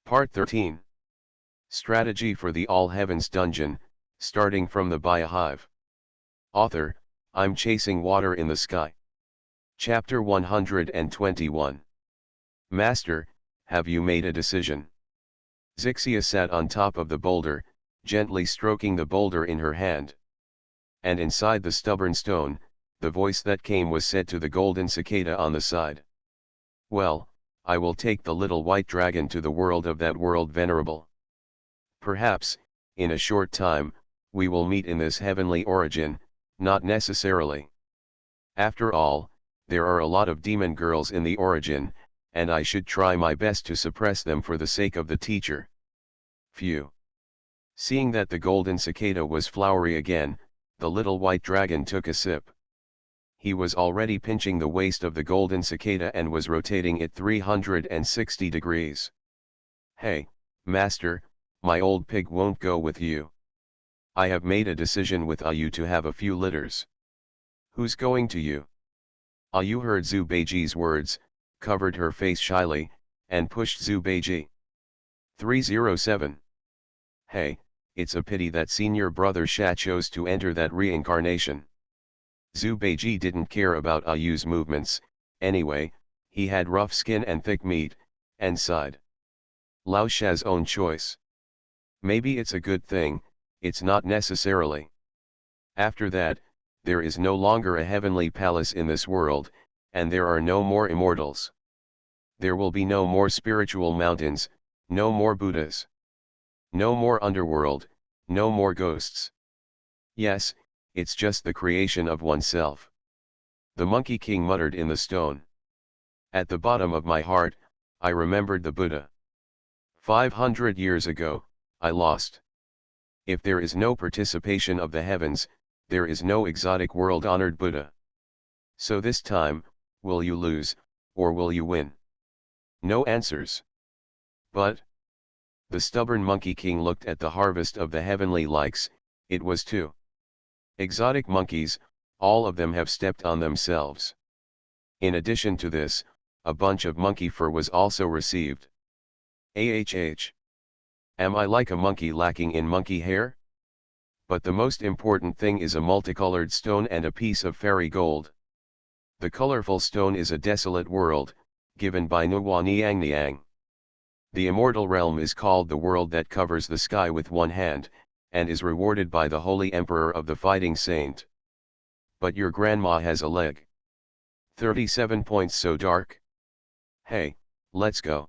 Part 13. Strategy for the All Heavens Dungeon, starting from the Biohive. Author, I'm chasing water in the sky. Chapter 121. Master, have you made a decision? Zixia sat on top of the boulder, gently stroking the boulder in her hand. And inside the stubborn stone, the voice that came was said to the golden cicada on the side. Well, I will take the little white dragon to the world of that world venerable. Perhaps, in a short time, we will meet in this heavenly origin, not necessarily. After all, there are a lot of demon girls in the origin, and I should try my best to suppress them for the sake of the teacher. Phew. Seeing that the golden cicada was flowery again, the little white dragon took a sip. He was already pinching the waist of the golden cicada and was rotating it 360 degrees. Hey, master, my old pig won't go with you. I have made a decision with Ayu to have a few litters. Who's going to you? Ayu heard Zubeji's words, covered her face shyly, and pushed Zubeji. 307. Hey, it's a pity that senior brother Sha chose to enter that reincarnation. Zubeji didn't care about Ayu's movements, anyway, he had rough skin and thick meat, and sighed. Lao Sha's own choice. Maybe it's a good thing, it's not necessarily. After that, there is no longer a heavenly palace in this world, and there are no more immortals. There will be no more spiritual mountains, no more Buddhas. No more underworld, no more ghosts. Yes, it's just the creation of oneself. The Monkey King muttered in the stone. At the bottom of my heart, I remembered the Buddha. 500 years ago, I lost. If there is no participation of the heavens, there is no exotic world-honored Buddha. So this time, will you lose, or will you win? No answers. But the stubborn Monkey King looked at the harvest of the heavenly likes. It was two exotic monkeys, all of them have stepped on themselves. In addition to this, a bunch of monkey fur was also received. AHH. Am I like a monkey lacking in monkey hair? But the most important thing is a multicolored stone and a piece of fairy gold. The colorful stone is a desolate world, given by Nuwa Niang Niang. The immortal realm is called the world that covers the sky with one hand, and is rewarded by the holy emperor of the fighting saint. But your grandma has a leg. 37 points so dark. Hey, let's go.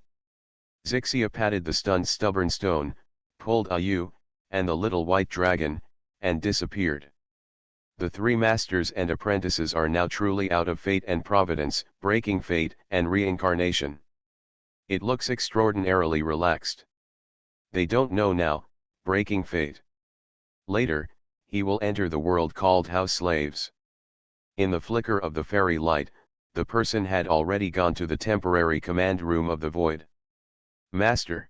Zixia patted the stunned stubborn stone, pulled Ayu, and the little white dragon, and disappeared. The three masters and apprentices are now truly out of fate and providence, breaking fate and reincarnation. It looks extraordinarily relaxed. They don't know now, breaking fate. Later, he will enter the world called house slaves. In the flicker of the fairy light, the person had already gone to the temporary command room of the void. Master!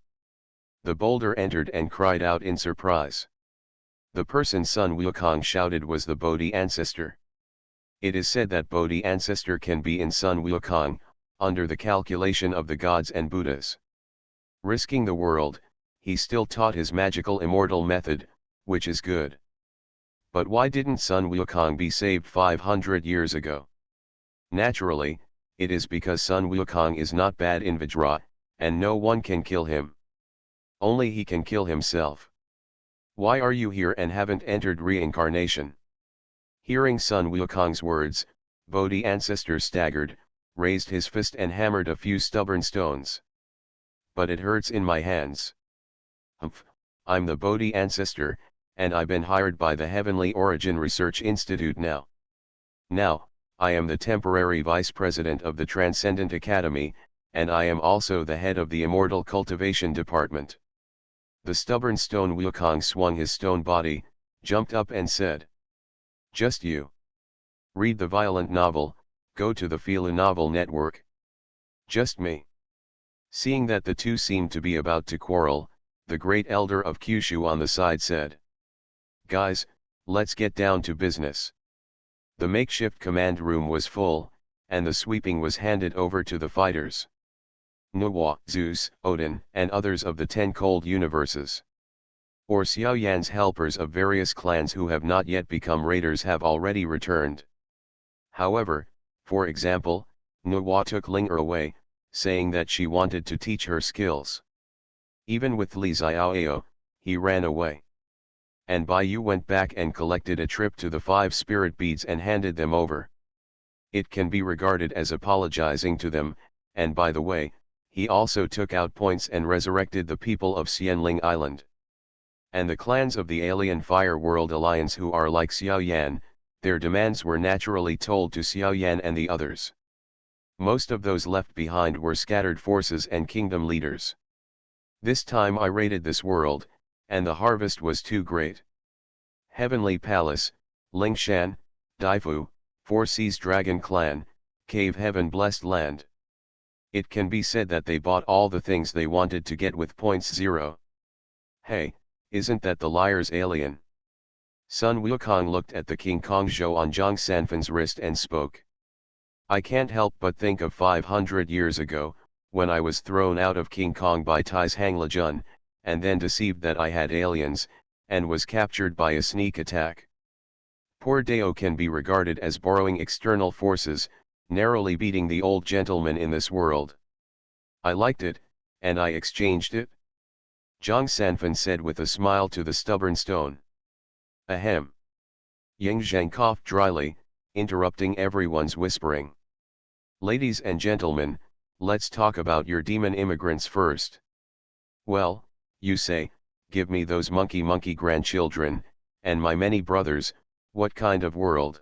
The boulder entered and cried out in surprise. The person Sun Wukong shouted was the Bodhi ancestor. It is said that Bodhi ancestor can be in Sun Wukong, under the calculation of the gods and Buddhas. Risking the world, he still taught his magical immortal method, which is good. But why didn't Sun Wukong be saved 500 years ago? Naturally, it is because Sun Wukong is not bad in Vajra, and no one can kill him. Only he can kill himself. Why are you here and haven't entered reincarnation? Hearing Sun Wukong's words, Bodhi ancestor staggered, raised his fist and hammered a few stubborn stones. But it hurts in my hands. Humph, I'm the Bodhi ancestor, and I've been hired by the Heavenly Origin Research Institute now. Now, I am the temporary vice president of the Transcendent Academy, and I am also the head of the Immortal Cultivation Department. The stubborn stone Wukong swung his stone body, jumped up and said. Just you. Read the violent novel, go to the Filu Novel Network. Just me. Seeing that the two seemed to be about to quarrel, the great elder of Kyushu on the side said. Guys, let's get down to business. The makeshift command room was full, and the sweeping was handed over to the fighters. Nuwa, Zeus, Odin, and others of the 10 cold universes. Or Xiao Yan's helpers of various clans who have not yet become raiders have already returned. However, for example, Nuwa took Ling away, saying that she wanted to teach her skills. Even with Li Xiaoyao, he ran away. And Bai Yu went back and collected a trip to the 5 spirit beads and handed them over. It can be regarded as apologizing to them, and by the way, he also took out points and resurrected the people of Xianling Island. And the clans of the Alien Fire World Alliance who are like Xiao Yan, their demands were naturally told to Xiao Yan and the others. Most of those left behind were scattered forces and kingdom leaders. This time I raided this world, and the harvest was too great. Heavenly Palace, Lingshan, Daifu, Four Seas Dragon Clan, Cave Heaven Blessed Land. It can be said that they bought all the things they wanted to get with points 0. Hey, isn't that the liar's alien? Sun Wukong looked at the King Kong Zhou on Zhang Sanfan's wrist and spoke. I can't help but think of 500 years ago, when I was thrown out of King Kong by Tai's Hang Lejun, and then deceived that I had aliens, and was captured by a sneak attack. Poor Dao can be regarded as borrowing external forces, narrowly beating the old gentleman in this world. I liked it, and I exchanged it. Zhang Sanfan said with a smile to the stubborn stone. Ahem. Ying Zheng coughed dryly, interrupting everyone's whispering. Ladies and gentlemen, let's talk about your demon immigrants first. Well, you say, give me those monkey grandchildren, and my many brothers, what kind of world?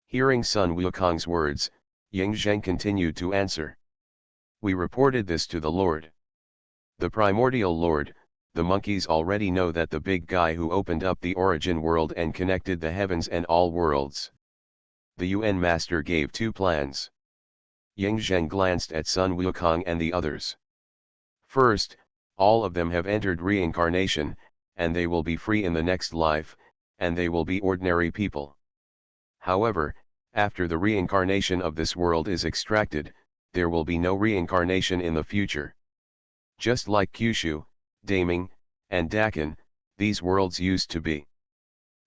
Hearing Sun Wukong's words, Ying Zheng continued to answer. We reported this to the Lord. The primordial Lord. The monkeys already know that the big guy who opened up the origin world and connected the heavens and all worlds. The UN master gave 2 plans. Ying Zheng glanced at Sun Wukong and the others. First, all of them have entered reincarnation, and they will be free in the next life, and they will be ordinary people. However, after the reincarnation of this world is extracted, there will be no reincarnation in the future. Just like Kyushu, Daming, and Dakin, these worlds used to be.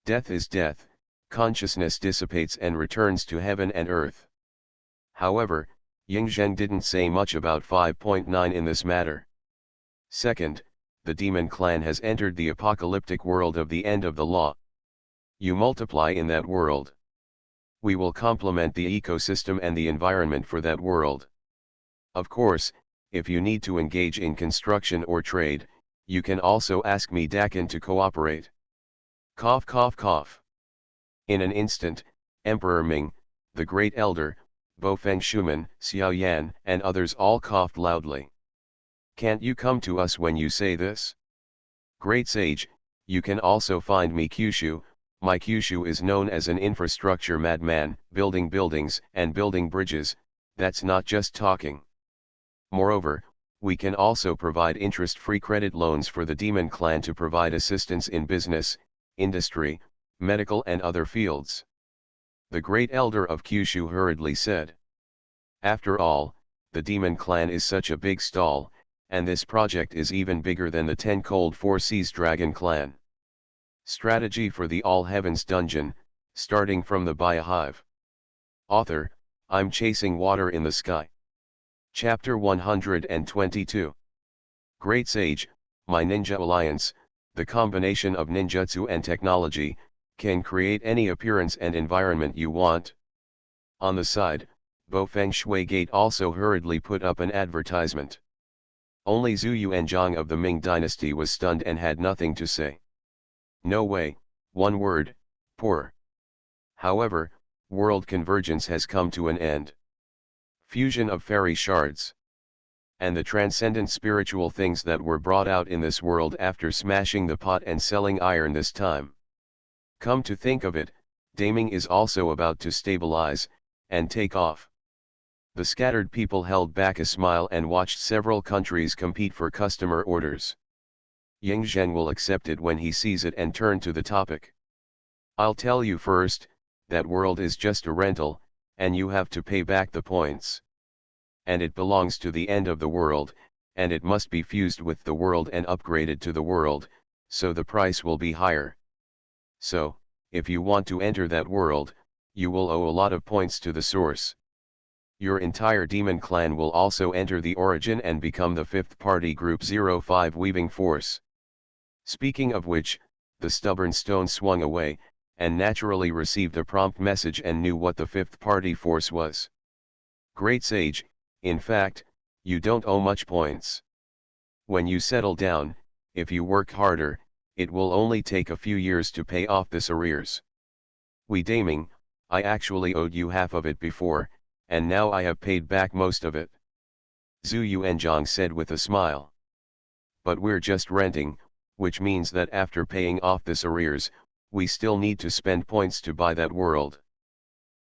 Death is death, consciousness dissipates and returns to heaven and earth. However, Ying Zheng didn't say much about 5.9 in this matter. Second, the demon clan has entered the apocalyptic world of the end of the law. You multiply in that world. We will complement the ecosystem and the environment for that world. Of course, if you need to engage in construction or trade, you can also ask me Dakin to cooperate. Cough cough cough. In an instant, Emperor Ming, the Great Elder, Bo Feng Shuman, Xiao Yan, and others all coughed loudly. Can't you come to us when you say this? Great Sage, you can also find me Kyushu. My Kyushu is known as an infrastructure madman, building buildings and building bridges, that's not just talking. Moreover, we can also provide interest-free credit loans for the demon clan to provide assistance in business, industry, medical and other fields. The Great Elder of Kyushu hurriedly said. After all, the demon clan is such a big stall, and this project is even bigger than the 10 cold Four Seas Dragon clan. Strategy for the All Heavens Dungeon, starting from the Biohive. Author, I'm Chasing Water in the Sky. Chapter 122. Great Sage, my Ninja Alliance, the combination of ninjutsu and technology, can create any appearance and environment you want. On the side, Bo Feng Shui Gate also hurriedly put up an advertisement. Only Zhu Yuanzhang of the Ming dynasty was stunned and had nothing to say. No way, one word, poor. However, world convergence has come to an end. Fusion of fairy shards. And the transcendent spiritual things that were brought out in this world after smashing the pot and selling iron this time. Come to think of it, Daming is also about to stabilize, and take off. The scattered people held back a smile and watched several countries compete for customer orders. Ying Zheng will accept it when he sees it and turn to the topic. I'll tell you first, that world is just a rental, and you have to pay back the points. and it belongs to the end of the world, and it must be fused with the world and upgraded to the world, so the price will be higher. So, if you want to enter that world, you will owe a lot of points to the source. Your entire demon clan will also enter the origin and become the fifth party group 05 weaving force. Speaking of which, the stubborn stone swung away, and naturally received a prompt message and knew what the fifth party force was. Great sage, in fact, you don't owe much points. When you settle down, if you work harder, it will only take a few years to pay off this arrears. We Daming, I actually owed you half of it before, and now I have paid back most of it. Zhu Yuanzhang said with a smile. But we're just renting, which means that after paying off this arrears, we still need to spend points to buy that world.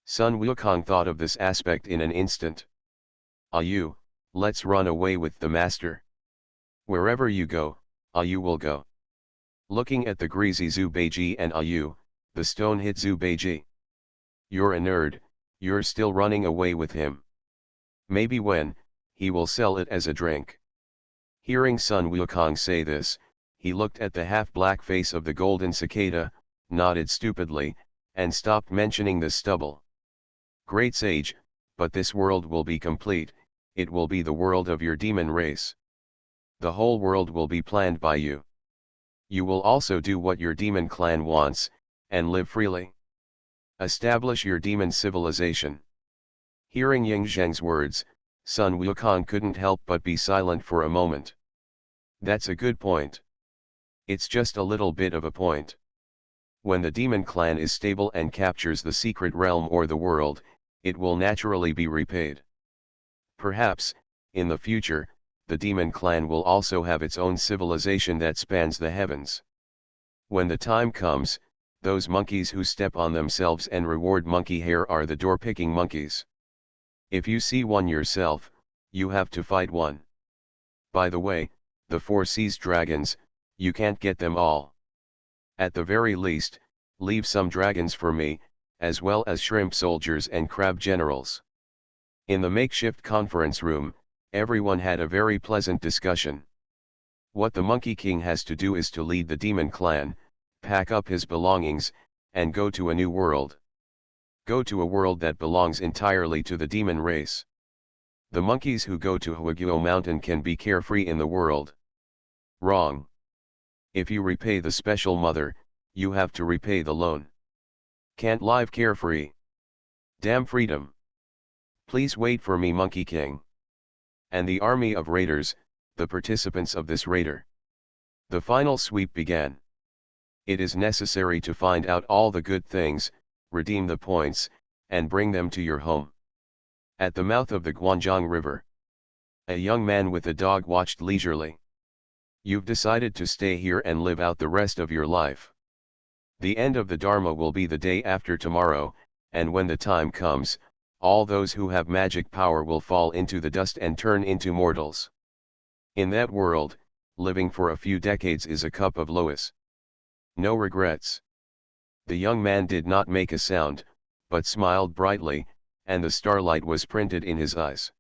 Sun Wukong thought of this aspect in an instant. Ayu, let's run away with the master. Wherever you go, Ayu will go. Looking at the greasy Zhu Beiji and Ayu, the stone hit Zhu Beiji. You're a nerd, you're still running away with him. Maybe when, he will sell it as a drink. Hearing Sun Wukong say this, he looked at the half-black face of the golden cicada, nodded stupidly, and stopped mentioning the stubble. Great sage, but this world will be complete, it will be the world of your demon race. The whole world will be planned by you. You will also do what your demon clan wants, and live freely. Establish your demon civilization. Hearing Ying Zheng's words, Sun Wukong couldn't help but be silent for a moment. That's a good point. It's just a little bit of a point. When the demon clan is stable and captures the secret realm or the world, it will naturally be repaid. Perhaps, in the future, the demon clan will also have its own civilization that spans the heavens. When the time comes, those monkeys who step on themselves and reward monkey hair are the door-picking monkeys. If you see one yourself, you have to fight one. By the way, the 4 seas dragons, you can't get them all. At the very least, leave some dragons for me, as well as shrimp soldiers and crab generals. In the makeshift conference room, everyone had a very pleasant discussion. What the Monkey King has to do is to lead the demon clan, pack up his belongings, and go to a new world. Go to a world that belongs entirely to the demon race. The monkeys who go to Huaguo Mountain can be carefree in the world. Wrong. If you repay the special mother, you have to repay the loan. Can't live carefree. Damn freedom. Please wait for me, Monkey King. And the army of raiders, the participants of this raider. The final sweep began. It is necessary to find out all the good things, redeem the points, and bring them to your home. At the mouth of the Guanzhong River, a young man with a dog watched leisurely. You've decided to stay here and live out the rest of your life. The end of the Dharma will be the day after tomorrow, and when the time comes, all those who have magic power will fall into the dust and turn into mortals. In that world, living for a few decades is a cup of loess. No regrets. The young man did not make a sound, but smiled brightly, and the starlight was printed in his eyes.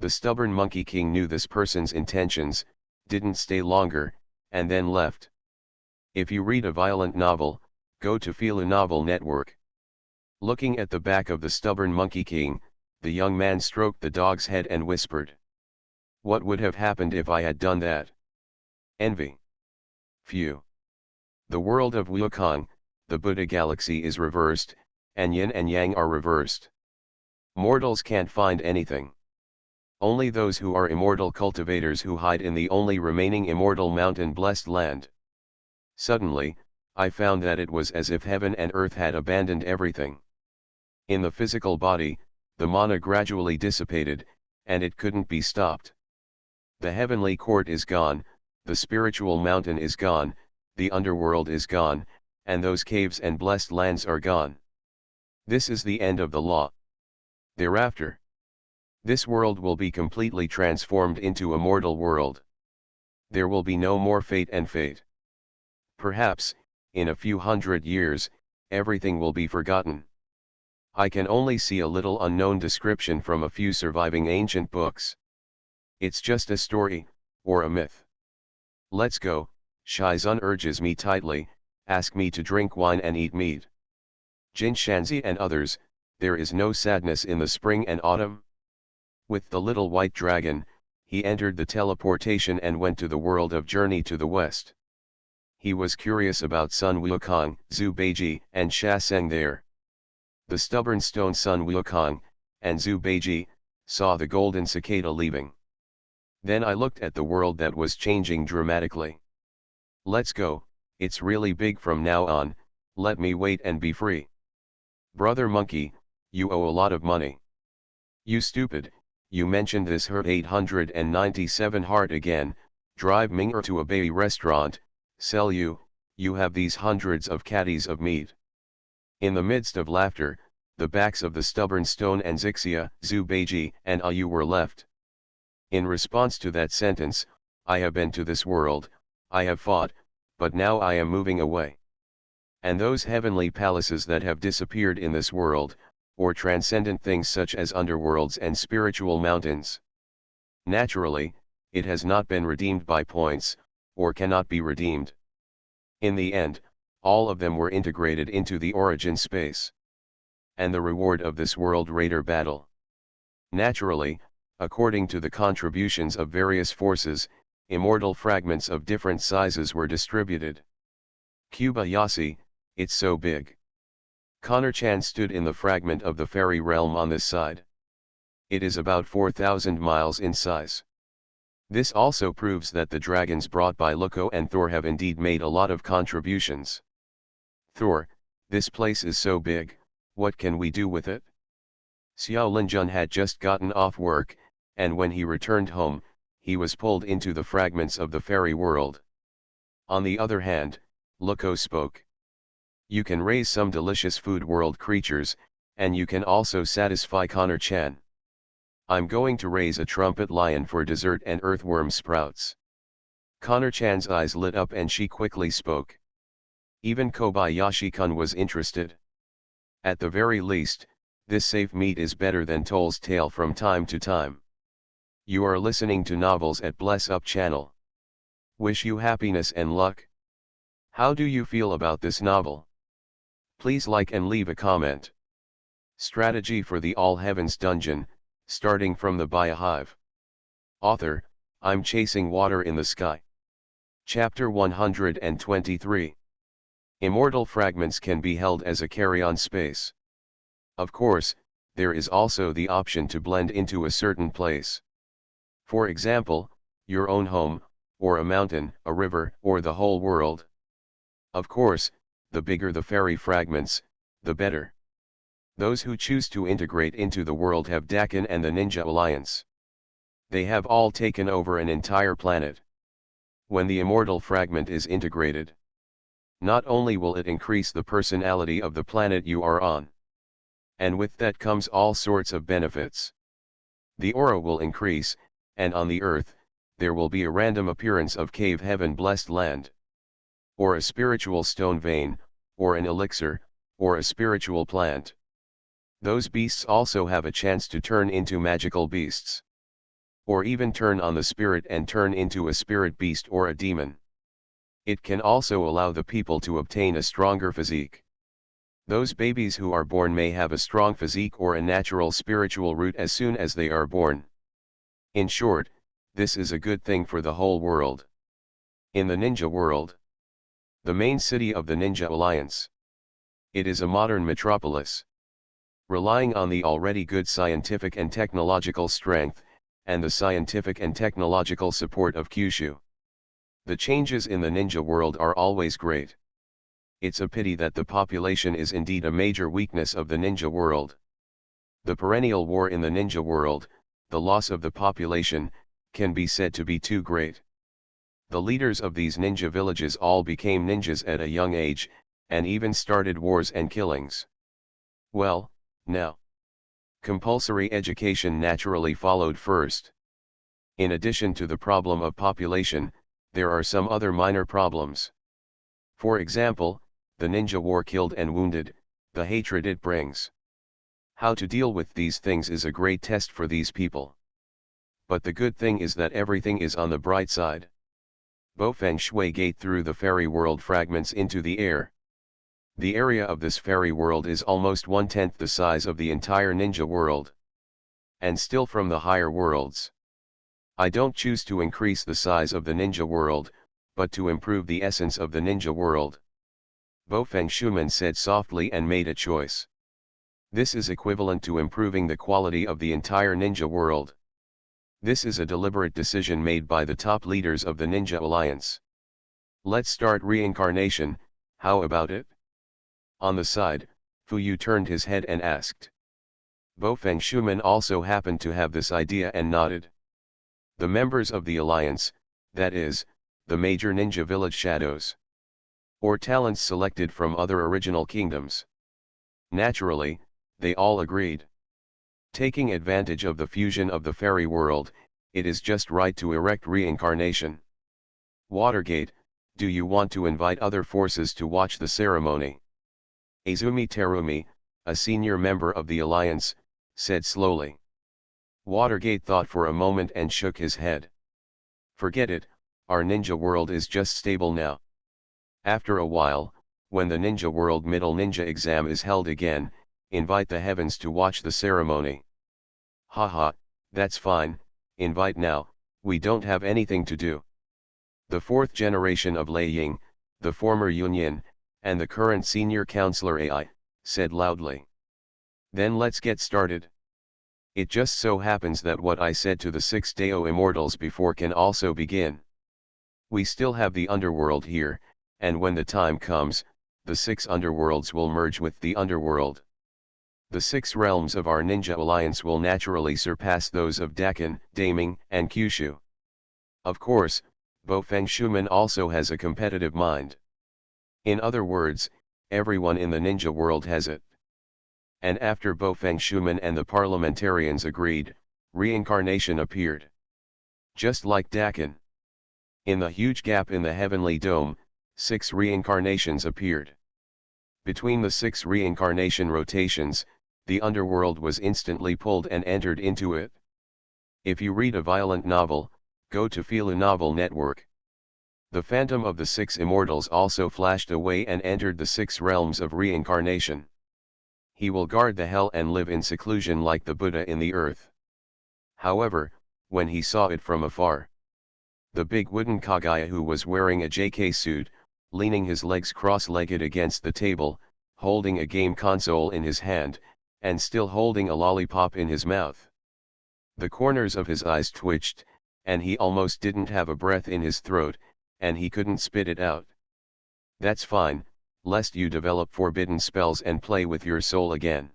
The stubborn Monkey King knew this person's intentions, didn't stay longer, and then left. If you read a violent novel, go to Filu Novel Network. Looking at the back of the stubborn Monkey King, the young man stroked the dog's head and whispered. What would have happened if I had done that? Envy. Phew. The world of Wukong, the Buddha galaxy is reversed, and yin and yang are reversed. Mortals can't find anything. Only those who are immortal cultivators who hide in the only remaining immortal mountain-blessed land. Suddenly, I found that it was as if heaven and earth had abandoned everything. In the physical body, the mana gradually dissipated, and it couldn't be stopped. The heavenly court is gone, the spiritual mountain is gone, the underworld is gone, and those caves and blessed lands are gone. This is the end of the law. Thereafter, this world will be completely transformed into a mortal world. There will be no more fate and fate. Perhaps, in a few hundred years, everything will be forgotten. I can only see a little unknown description from a few surviving ancient books. It's just a story, or a myth. Let's go, Shizun urges me tightly, ask me to drink wine and eat meat. Jin Shanzi and others, there is no sadness in the spring and autumn? With the little white dragon, he entered the teleportation and went to the world of journey to the west. He was curious about Sun Wukong, Zhu Beiji, and Sha Seng there. The stubborn stone Sun Wukong, and Zhu Beiji, saw the golden cicada leaving. Then I looked at the world that was changing dramatically. Let's go, it's really big from now on, let me wait and be free. Brother Monkey, you owe a lot of money. You stupid, you mentioned this her 897 heart again, drive Ming'er to a Bay restaurant, sell you have these hundreds of caddies of meat. In the midst of laughter, the backs of the stubborn stone and Zixia, Zhu Beiji, and Ayu were left. In response to that sentence, I have been to this world, I have fought, but now I am moving away. And those heavenly palaces that have disappeared in this world, or transcendent things such as underworlds and spiritual mountains. Naturally, it has not been redeemed by points, or cannot be redeemed. In the end, all of them were integrated into the origin space. And the reward of this world raider battle. Naturally, according to the contributions of various forces, immortal fragments of different sizes were distributed. Cuba Yasi, it's so big. Connor Chan stood in the fragment of the fairy realm on this side. It is about 4,000 miles in size. This also proves that the dragons brought by Loco and Thor have indeed made a lot of contributions. Thor, this place is so big, what can we do with it? Xiao Linjun had just gotten off work, and when he returned home, he was pulled into the fragments of the fairy world. On the other hand, Loco spoke. You can raise some delicious food world creatures, and you can also satisfy Connor Chan. I'm going to raise a trumpet lion for dessert and earthworm sprouts. Connor Chan's eyes lit up and she quickly spoke. Even Kobayashi-kun was interested. At the very least, this safe meat is better than Toll's tale from time to time. You are listening to Novels at Bless Up channel. Wish you happiness and luck. How do you feel about this novel? Please like and leave a comment. Strategy for the All Heavens Dungeon, starting from the Biohive. Author, I'm Chasing Water in the Sky. Chapter 123. Immortal fragments can be held as a carry-on space. Of course, there is also the option to blend into a certain place. For example, your own home, or a mountain, a river, or the whole world. Of course, the bigger the fairy fragments, the better. Those who choose to integrate into the world have Dakin and the Ninja Alliance. They have all taken over an entire planet. When the immortal fragment is integrated, not only will it increase the personality of the planet you are on, and with that comes all sorts of benefits. The aura will increase, and on the earth, there will be a random appearance of cave heaven blessed land. Or a spiritual stone vein, or an elixir, or a spiritual plant. Those beasts also have a chance to turn into magical beasts. Or even turn on the spirit and turn into a spirit beast or a demon. It can also allow the people to obtain a stronger physique. Those babies who are born may have a strong physique or a natural spiritual root as soon as they are born. In short, this is a good thing for the whole world. In the ninja world, the main city of the Ninja Alliance. It is a modern metropolis. Relying on the already good scientific and technological strength, and the scientific and technological support of Kyushu. The changes in the ninja world are always great. It's a pity that the population is indeed a major weakness of the ninja world. The perennial war in the ninja world, the loss of the population, can be said to be too great. The leaders of these ninja villages all became ninjas at a young age, and even started wars and killings. Well, now, compulsory education naturally followed first. In addition to the problem of population, there are some other minor problems. For example, the ninja war killed and wounded, the hatred it brings. How to deal with these things is a great test for these people. But the good thing is that everything is on the bright side. Bo Feng Shui gate threw the fairy world fragments into the air. The area of this fairy world is almost 1/10 the size of the entire ninja world. And still from the higher worlds. I don't choose to increase the size of the ninja world, but to improve the essence of the ninja world. Bo Feng Shuman said softly and made a choice. This is equivalent to improving the quality of the entire ninja world. This is a deliberate decision made by the top leaders of the Ninja Alliance. Let's start reincarnation, how about it? On the side, Fu Yu turned his head and asked. Bo Feng Shuman also happened to have this idea and nodded. The members of the Alliance, that is, the major ninja village shadows. Or talents selected from other original kingdoms. Naturally, they all agreed. Taking advantage of the fusion of the fairy world, it is just right to erect reincarnation. Watergate, do you want to invite other forces to watch the ceremony? Azumi Terumi, a senior member of the Alliance, said slowly. Watergate thought for a moment and shook his head. Forget it, our ninja world is just stable now. After a while, when the Ninja World Middle Ninja exam is held again, invite the heavens to watch the ceremony. Haha, that's fine, invite now, we don't have anything to do. The fourth generation of Lei Ying, the former Yunyan, and the current senior counselor AI, said loudly. Then let's get started. It just so happens that what I said to the 6 Dao immortals before can also begin. We still have the underworld here, and when the time comes, the 6 underworlds will merge with the underworld. The 6 realms of our ninja alliance will naturally surpass those of Dakin, Daming, and Kyushu. Of course, Bo Feng Shuman also has a competitive mind. In other words, everyone in the ninja world has it. And after Bo Feng Shuman and the parliamentarians agreed, reincarnation appeared. Just like Dakin. In the huge gap in the heavenly dome, 6 reincarnations appeared. Between the 6 reincarnation rotations, the underworld was instantly pulled and entered into it. If you read a violent novel, go to Filu Novel Network. The phantom of the 6 immortals also flashed away and entered the 6 realms of reincarnation. He will guard the hell and live in seclusion like the Buddha in the earth. However, when he saw it from afar, the big wooden Kagaya who was wearing a JK suit, leaning his legs cross-legged against the table, holding a game console in his hand, and still holding a lollipop in his mouth. The corners of his eyes twitched, and he almost didn't have a breath in his throat, and he couldn't spit it out. That's fine, lest you develop forbidden spells and play with your soul again.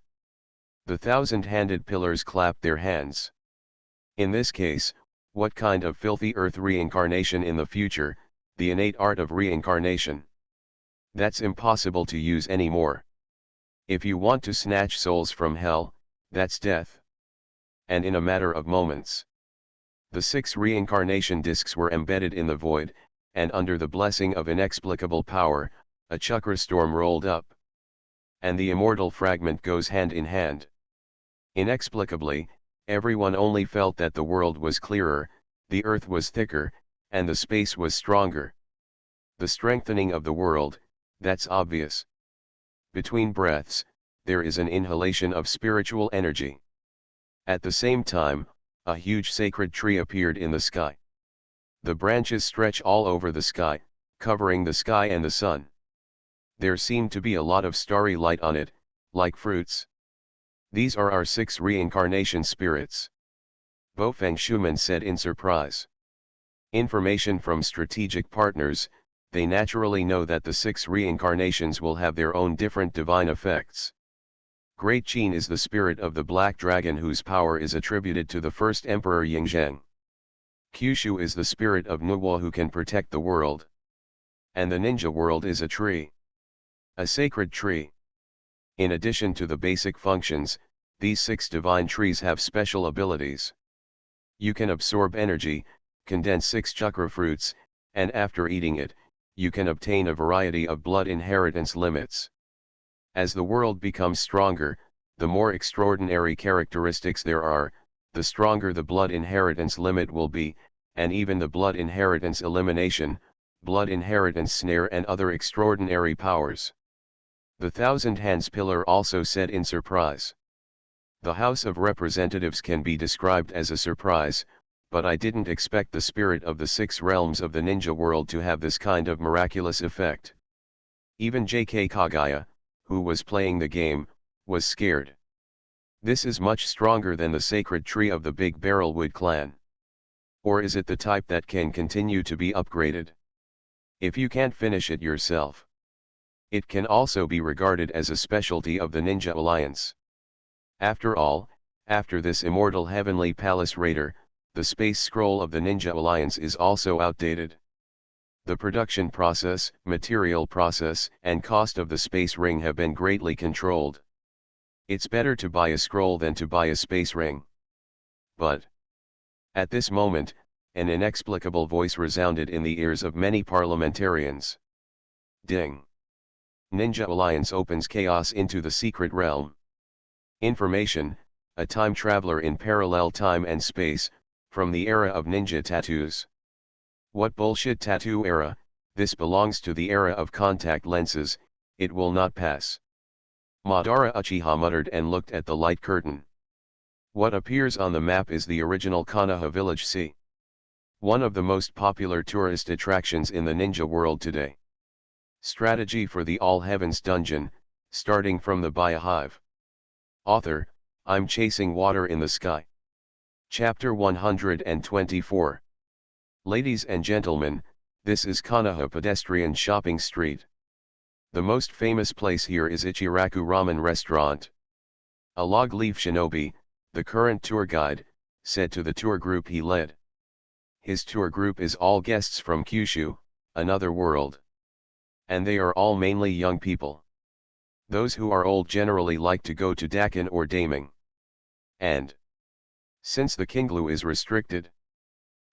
The 1,000-handed pillars clapped their hands. In this case, what kind of filthy earth reincarnation in the future, the innate art of reincarnation? That's impossible to use anymore. If you want to snatch souls from hell, that's death. And in a matter of moments, the 6 reincarnation discs were embedded in the void, and under the blessing of inexplicable power, a chakra storm rolled up. And the immortal fragment goes hand in hand. Inexplicably, everyone only felt that the world was clearer, the earth was thicker, and the space was stronger. The strengthening of the world, that's obvious. Between breaths, there is an inhalation of spiritual energy. At the same time, a huge sacred tree appeared in the sky. The branches stretch all over the sky, covering the sky and the sun. There seemed to be a lot of starry light on it, like fruits. These are our 6 reincarnation spirits. Bo Feng Shuman said in surprise. Information from strategic partners, they naturally know that the 6 reincarnations will have their own different divine effects. Great Qin is the spirit of the black dragon whose power is attributed to the first emperor Yingzheng. Kyushu is the spirit of Nuwa who can protect the world. And the ninja world is a tree. A sacred tree. In addition to the basic functions, these 6 divine trees have special abilities. You can absorb energy, condense 6 chakra fruits, and after eating it, you can obtain a variety of blood inheritance limits. As the world becomes stronger, the more extraordinary characteristics there are, the stronger the blood inheritance limit will be, and even the blood inheritance elimination, blood inheritance snare and other extraordinary powers. The Thousand Hands Pillar also said in surprise. The House of Representatives can be described as a surprise, but I didn't expect the spirit of the 6 realms of the ninja world to have this kind of miraculous effect. Even J.K. Kagaya, who was playing the game, was scared. This is much stronger than the sacred tree of the Big Barrelwood clan. Or is it the type that can continue to be upgraded? If you can't finish it yourself. It can also be regarded as a specialty of the Ninja Alliance. After all, after this immortal Heavenly Palace Raider, the space scroll of the Ninja Alliance is also outdated. The production process, material process, and cost of the space ring have been greatly controlled. It's better to buy a scroll than to buy a space ring. But at this moment, an inexplicable voice resounded in the ears of many parliamentarians. Ding! Ninja Alliance opens chaos into the secret realm. Information, a time traveler in parallel time and space, from the era of ninja tattoos. What bullshit tattoo era, this belongs to the era of contact lenses, it will not pass. Madara Uchiha muttered and looked at the light curtain. What appears on the map is the original Konoha village C. One of the most popular tourist attractions in the ninja world today. Strategy for the All Heavens Dungeon, starting from the Biohive. Author, I'm Chasing Water in the Sky. Chapter 124. Ladies and gentlemen, this is Konoha Pedestrian Shopping Street. The most famous place here is Ichiraku Ramen Restaurant. A log-leaf shinobi, the current tour guide, said to the tour group he led. His tour group is all guests from Kyushu, another world. And they are all mainly young people. Those who are old generally like to go to Dakin or Daming. And since the Kinglu is restricted,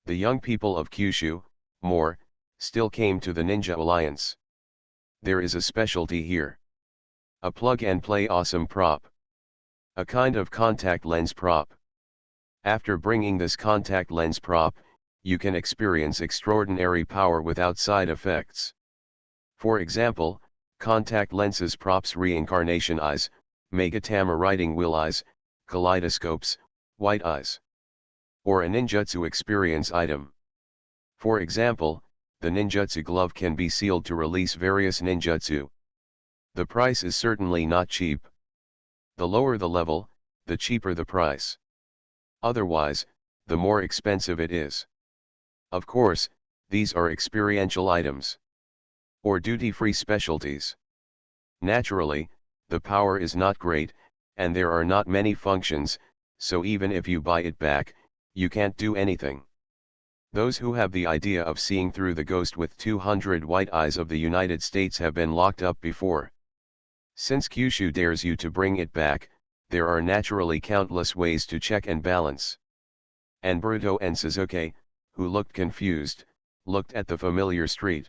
the young people of Kyushu, more, still came to the Ninja Alliance. There is a specialty here. A plug-and-play awesome prop. A kind of contact lens prop. After bringing this contact lens prop, you can experience extraordinary power without side effects. For example, contact lenses props reincarnation eyes, Megatama riding wheel eyes, kaleidoscopes, white eyes. Or a ninjutsu experience item. For example, the ninjutsu glove can be sealed to release various ninjutsu. The price is certainly not cheap. The lower the level, the cheaper the price. Otherwise, the more expensive it is. Of course, these are experiential items. Or duty-free specialties. Naturally, the power is not great, and there are not many functions, so even if you buy it back, you can't do anything. Those who have the idea of seeing through the ghost with 200 white eyes of the United States have been locked up before. Since Kyushu dares you to bring it back, there are naturally countless ways to check and balance. And Boruto and Sasuke, who looked confused, looked at the familiar street.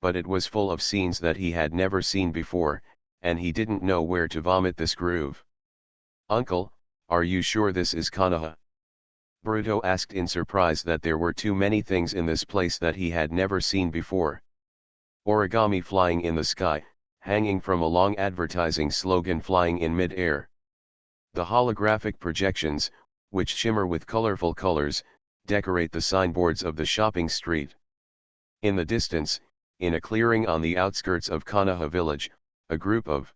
But it was full of scenes that he had never seen before, and he didn't know where to vomit this groove. Uncle, are you sure this is Konoha? Boruto asked in surprise that there were too many things in this place that he had never seen before. Origami flying in the sky, hanging from a long advertising slogan flying in mid-air. The holographic projections, which shimmer with colorful colors, decorate the signboards of the shopping street. In the distance, in a clearing on the outskirts of Konoha village, a group of...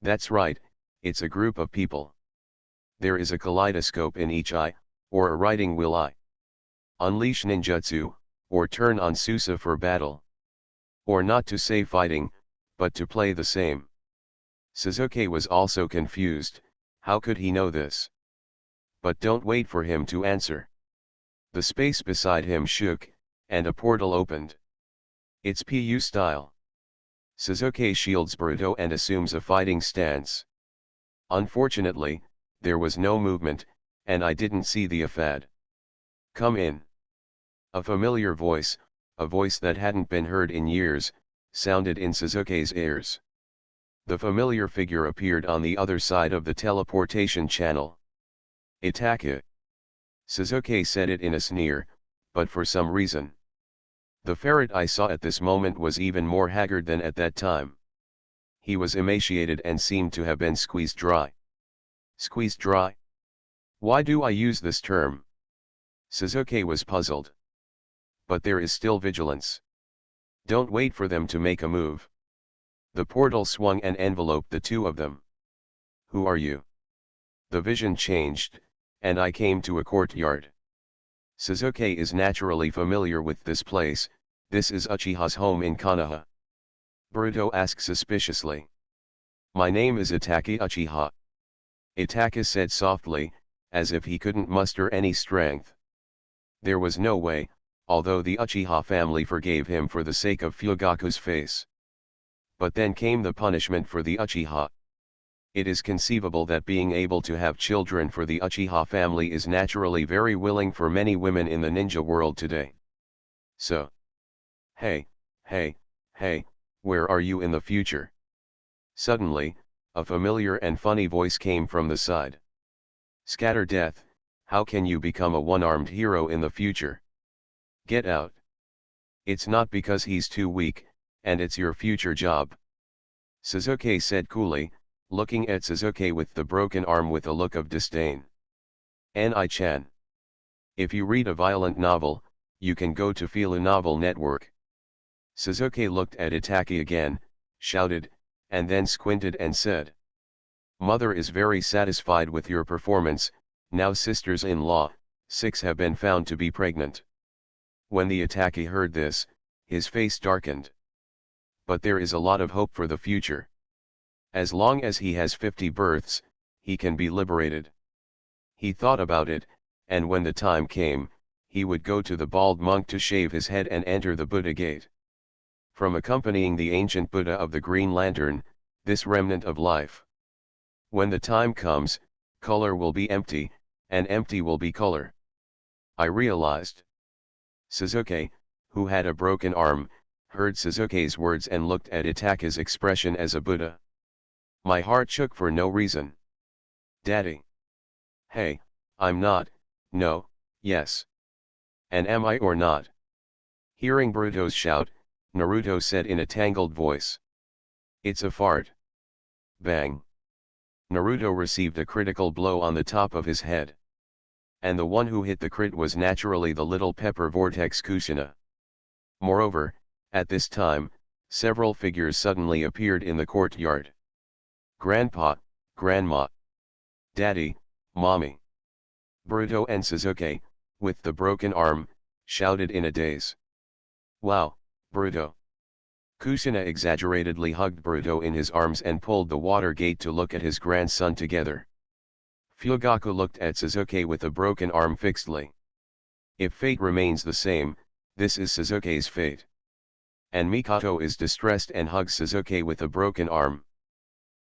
That's right, it's a group of people. There is a kaleidoscope in each eye, or a riding wheel eye. Unleash ninjutsu, or turn on Susa for battle. Or not to say fighting, but to play the same. Sasuke was also confused, how could he know this? But don't wait for him to answer. The space beside him shook, and a portal opened. It's PU style. Sasuke shields Boruto and assumes a fighting stance. Unfortunately, there was no movement, and I didn't see the effad. Come in. A familiar voice, a voice that hadn't been heard in years, sounded in Sasuke's ears. The familiar figure appeared on the other side of the teleportation channel. "Itaka." Suzuki said it in a sneer, but for some reason. The ferret I saw at this moment was even more haggard than at that time. He was emaciated and seemed to have been squeezed dry. Squeezed dry? Why do I use this term? Suzuki was puzzled. But there is still vigilance. Don't wait for them to make a move. The portal swung and enveloped the two of them. Who are you? The vision changed, and I came to a courtyard. Suzuki is naturally familiar with this place. This is Uchiha's home in Konoha. Boruto asked suspiciously. My name is Itaka Uchiha. Itaka said softly, as if he couldn't muster any strength. There was no way, although the Uchiha family forgave him for the sake of Fugaku's face. But then came the punishment for the Uchiha. It is conceivable that being able to have children for the Uchiha family is naturally very willing for many women in the ninja world today. So. Hey, where are you in the future? Suddenly, a familiar and funny voice came from the side. Scatter death, how can you become a one-armed hero in the future? Get out. It's not because he's too weak, and it's your future job. Suzuki said coolly, looking at Suzuki with the broken arm with a look of disdain. Ni-chan. If you read a violent novel, you can go to Fila Novel Network. Suzuki looked at Itaki again, shouted, and then squinted and said. Mother is very satisfied with your performance. Now sisters-in-law, 6 have been found to be pregnant. When the Itaki heard this, his face darkened. But there is a lot of hope for the future. As long as he has 50 births, he can be liberated. He thought about it, and when the time came, he would go to the bald monk to shave his head and enter the Buddha gate. From accompanying the ancient Buddha of the Green Lantern, this remnant of life. When the time comes, color will be empty, and empty will be color. I realized. Suzuki, who had a broken arm, heard Suzuki's words and looked at Itaka's expression as a Buddha. My heart shook for no reason. Daddy. Hey, I'm not, no, yes. And am I or not? Hearing Boruto's shout, Naruto said in a tangled voice. It's a fart. Bang. Naruto received a critical blow on the top of his head. And the one who hit the crit was naturally the little pepper vortex Kushina. Moreover, at this time, several figures suddenly appeared in the courtyard. Grandpa, Grandma, Daddy, Mommy. Boruto and Suzuki, with the broken arm, shouted in a daze. Wow, Boruto. Kushina exaggeratedly hugged Boruto in his arms and pulled the water gate to look at his grandson together. Fugaku looked at Suzuki with a broken arm fixedly. If fate remains the same, this is Suzuki's fate. And Mikoto is distressed and hugs Suzuki with a broken arm.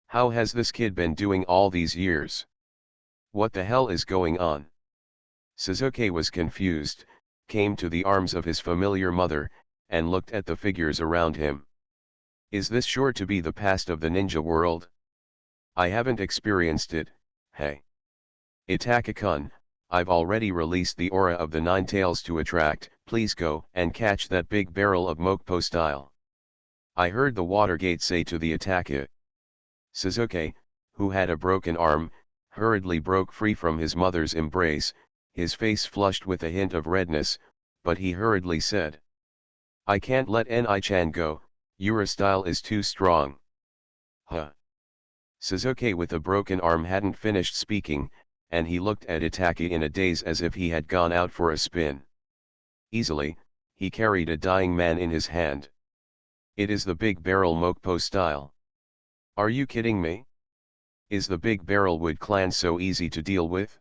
How has this kid been doing all these years? What the hell is going on? Suzuki was confused, came to the arms of his familiar mother, and looked at the figures around him. Is this sure to be the past of the ninja world? I haven't experienced it, hey. Itaka-kun, I've already released the aura of the 9 tails to attract. Please go and catch that big barrel of Mokpo style. I heard the water gate say to the Itaka. Suzuki, who had a broken arm, hurriedly broke free from his mother's embrace, his face flushed with a hint of redness, but he hurriedly said. I can't let Ni-chan go, your style is too strong. Huh. Suzuki with a broken arm hadn't finished speaking, and he looked at Itaka in a daze as if he had gone out for a spin. Easily, he carried a dying man in his hand. It is the big barrel Mokpo style. Are you kidding me? Is the big barrel Wood Clan so easy to deal with?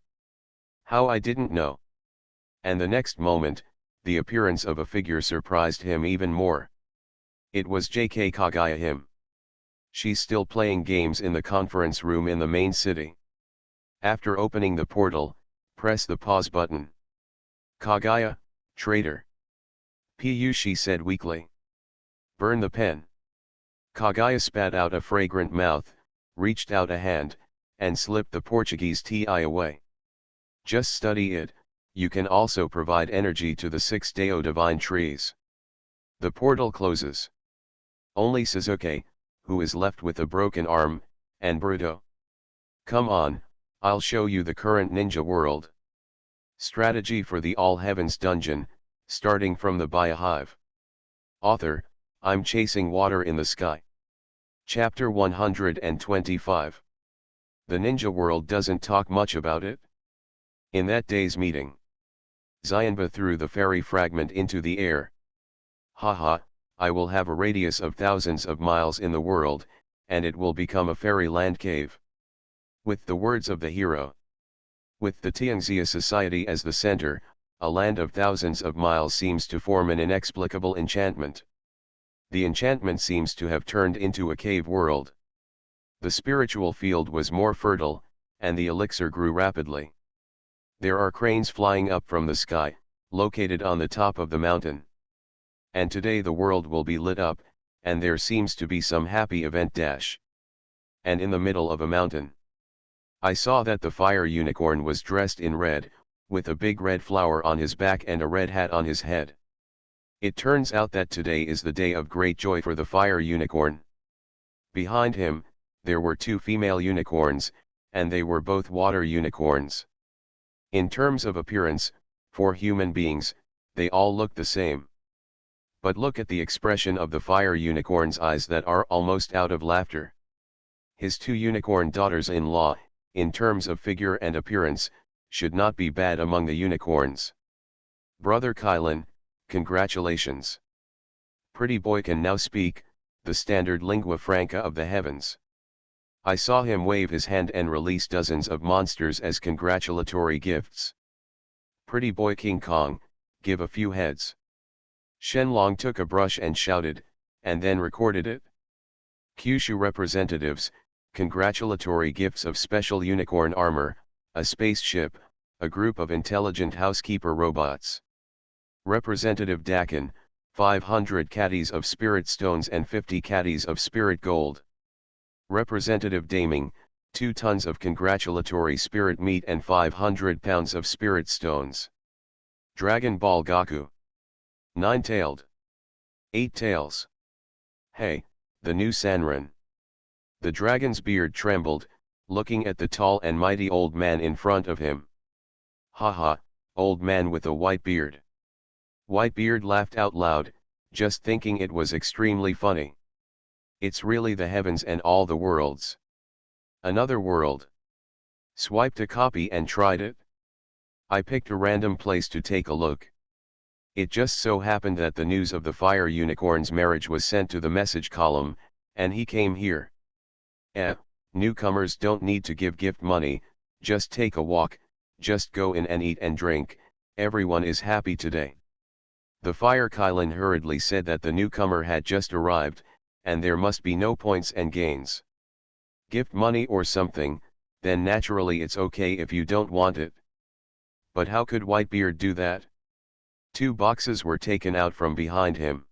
How I didn't know. And the next moment, the appearance of a figure surprised him even more. It was JK Kaguya him. She's still playing games in the conference room in the main city. After opening the portal, press the pause button. Kaguya, traitor. Pu, she said weakly. Burn the pen. Kagaya spat out a fragrant mouth, reached out a hand, and slipped the Portuguese ti away. Just study it, you can also provide energy to the 6 Deo divine trees. The portal closes. Only Suzuki, who is left with a broken arm, and Bruto. Come on, I'll show you the current ninja world. Strategy for the All Heavens dungeon, starting from the Biohive. Author, I'm chasing water in the sky. Chapter 125. The ninja world doesn't talk much about it. In that day's meeting, Xianba threw the fairy fragment into the air. Haha, I will have a radius of thousands of miles in the world, and it will become a fairyland cave. With the words of the hero. With the Tianxia society as the center, a land of thousands of miles seems to form an inexplicable enchantment. The enchantment seems to have turned into a cave world. The spiritual field was more fertile, and the elixir grew rapidly. There are cranes flying up from the sky, located on the top of the mountain. And today the world will be lit up, and there seems to be some happy event dash. And in the middle of a mountain, I saw that the fire unicorn was dressed in red, with a big red flower on his back and a red hat on his head. It turns out that today is the day of great joy for the fire unicorn. Behind him, there were 2 female unicorns, and they were both water unicorns. In terms of appearance, for human beings, they all look the same. But look at the expression of the fire unicorn's eyes that are almost out of laughter. His 2 unicorn daughters-in-law, in terms of figure and appearance, should not be bad among the unicorns. Brother Kylan, congratulations. Pretty boy can now speak, the standard lingua franca of the heavens. I saw him wave his hand and release dozens of monsters as congratulatory gifts. Pretty boy King Kong, give a few heads. Shenlong took a brush and shouted, and then recorded it. Kyushu representatives, congratulatory gifts of special unicorn armor, a spaceship, a group of intelligent housekeeper robots. Representative Dakin, 500 caddies of spirit stones and 50 caddies of spirit gold. Representative Daming, 2 tons of congratulatory spirit meat and 500 pounds of spirit stones. Dragon Ball Gaku. 9-tailed. 8 tails. Hey, the new Sanrin. The dragon's beard trembled, looking at the tall and mighty old man in front of him. Haha, old man with a white beard. Whitebeard laughed out loud, just thinking it was extremely funny. It's really the heavens and all the worlds. Another world. Swiped a copy and tried it. I picked a random place to take a look. It just so happened that the news of the fire unicorn's marriage was sent to the message column, and he came here. Newcomers don't need to give gift money, just take a walk, just go in and eat and drink, everyone is happy today. The fire Kylan hurriedly said that the newcomer had just arrived, and there must be no points and gains. Gift money or something, then naturally it's okay if you don't want it. But how could Whitebeard do that? 2 boxes were taken out from behind him.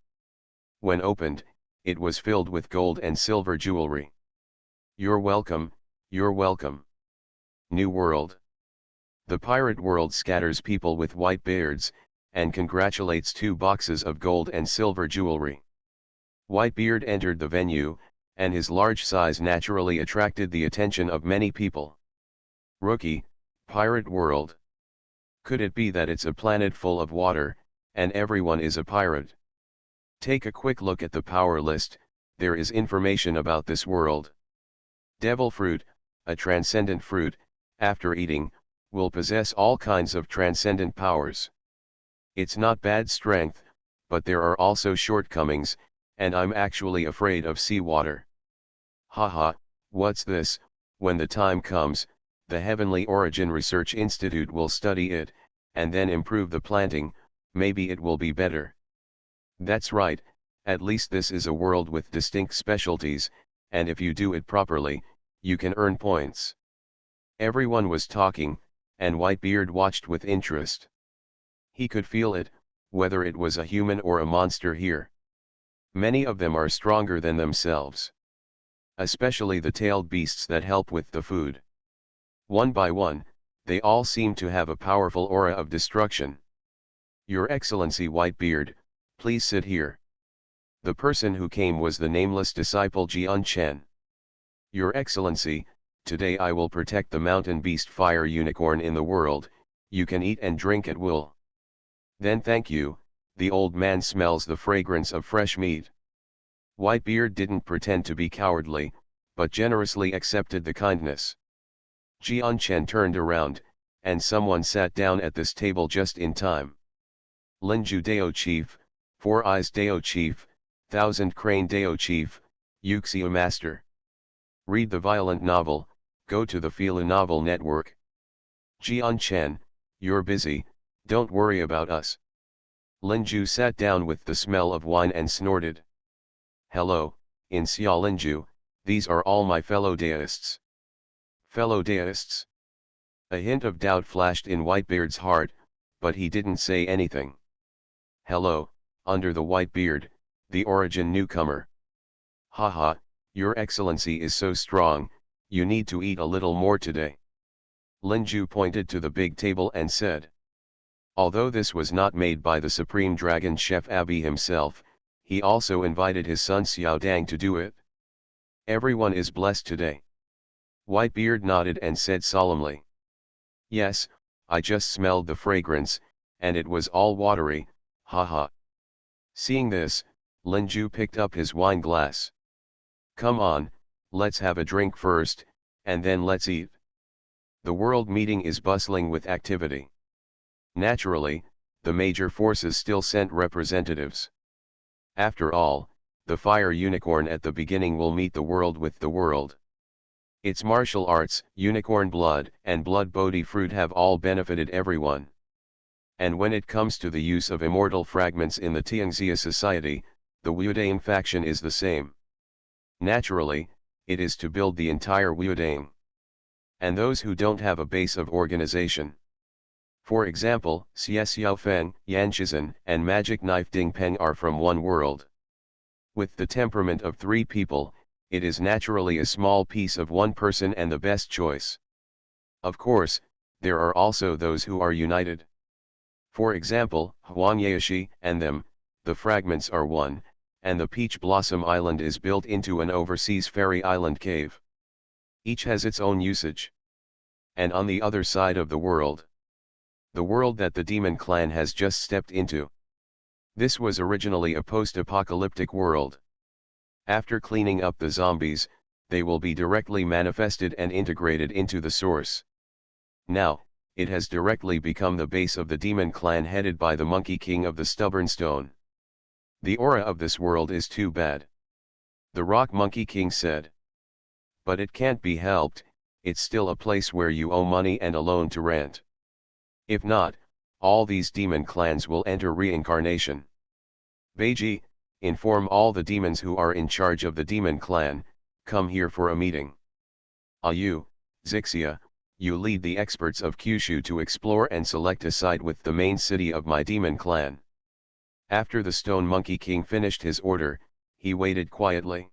When opened, it was filled with gold and silver jewelry. You're welcome, you're welcome. New world. The pirate world scatters people with white beards, and congratulates 2 boxes of gold and silver jewelry. Whitebeard entered the venue, and his large size naturally attracted the attention of many people. Rookie, pirate world. Could it be that it's a planet full of water, and everyone is a pirate? Take a quick look at the power list, there is information about this world. Devil fruit, a transcendent fruit, after eating, will possess all kinds of transcendent powers. It's not bad strength, but there are also shortcomings, and I'm actually afraid of seawater. Haha, what's this? When the time comes, the Heavenly Origin Research Institute will study it, and then improve the planting, maybe it will be better. That's right, at least this is a world with distinct specialties, and if you do it properly, you can earn points. Everyone was talking, and Whitebeard watched with interest. He could feel it, whether it was a human or a monster here. Many of them are stronger than themselves. Especially the tailed beasts that help with the food. One by one, they all seem to have a powerful aura of destruction. Your Excellency Whitebeard, please sit here. The person who came was the nameless disciple Jian Chen. Your Excellency, today I will protect the mountain beast fire unicorn in the world, you can eat and drink at will. Then thank you, the old man smells the fragrance of fresh meat. Whitebeard didn't pretend to be cowardly, but generously accepted the kindness. Jian Chen turned around, and someone sat down at this table just in time. Linju Dao Chief, Four Eyes Dao Chief, Thousand Crane Dao Chief, Yuxia Master. Read the violent novel, go to the Fila Novel Network. Jian Chen, you're busy, don't worry about us. Linju sat down with the smell of wine and snorted. Hello, in Xia Linju, these are all my fellow deists. Fellow deists? A hint of doubt flashed in Whitebeard's heart, but he didn't say anything. Hello, under the white beard, the origin newcomer. Haha, your excellency is so strong, you need to eat a little more today. Linju pointed to the big table and said. Although this was not made by the supreme dragon chef Abi himself, he also invited his son Xiao Dang to do it. Everyone is blessed today. Whitebeard nodded and said solemnly. Yes, I just smelled the fragrance, and it was all watery, haha. Seeing this, Linju picked up his wine glass. Come on, let's have a drink first, and then let's eat. The world meeting is bustling with activity. Naturally, the major forces still sent representatives. After all, the fire unicorn at the beginning will meet the world with the world. Its martial arts, unicorn blood, and blood bodhi fruit have all benefited everyone. And when it comes to the use of immortal fragments in the Tianxia society, the Wuodang faction is the same. Naturally, it is to build the entire Wuodang. And those who don't have a base of organization. For example, Xie Xiaofeng, Yan Shizhen, and Magic Knife Ding Peng are from one world. With the temperament of three people, it is naturally a small piece of one person and the best choice. Of course, there are also those who are united. For example, Huang Yaoshi and them, the fragments are one, and the Peach Blossom Island is built into an overseas fairy island cave. Each has its own usage. And on the other side of the world that the demon clan has just stepped into. This was originally a post-apocalyptic world. After cleaning up the zombies, they will be directly manifested and integrated into the source. Now, it has directly become the base of the demon clan headed by the Monkey King of the Stubborn Stone. The aura of this world is too bad. The Rock Monkey King said. But it can't be helped, it's still a place where you owe money and a loan to rent. If not, all these demon clans will enter reincarnation. Beiji, inform all the demons who are in charge of the demon clan, come here for a meeting. You, Zixia, you lead the experts of Kyushu to explore and select a site with the main city of my demon clan. After the Stone Monkey King finished his order, he waited quietly.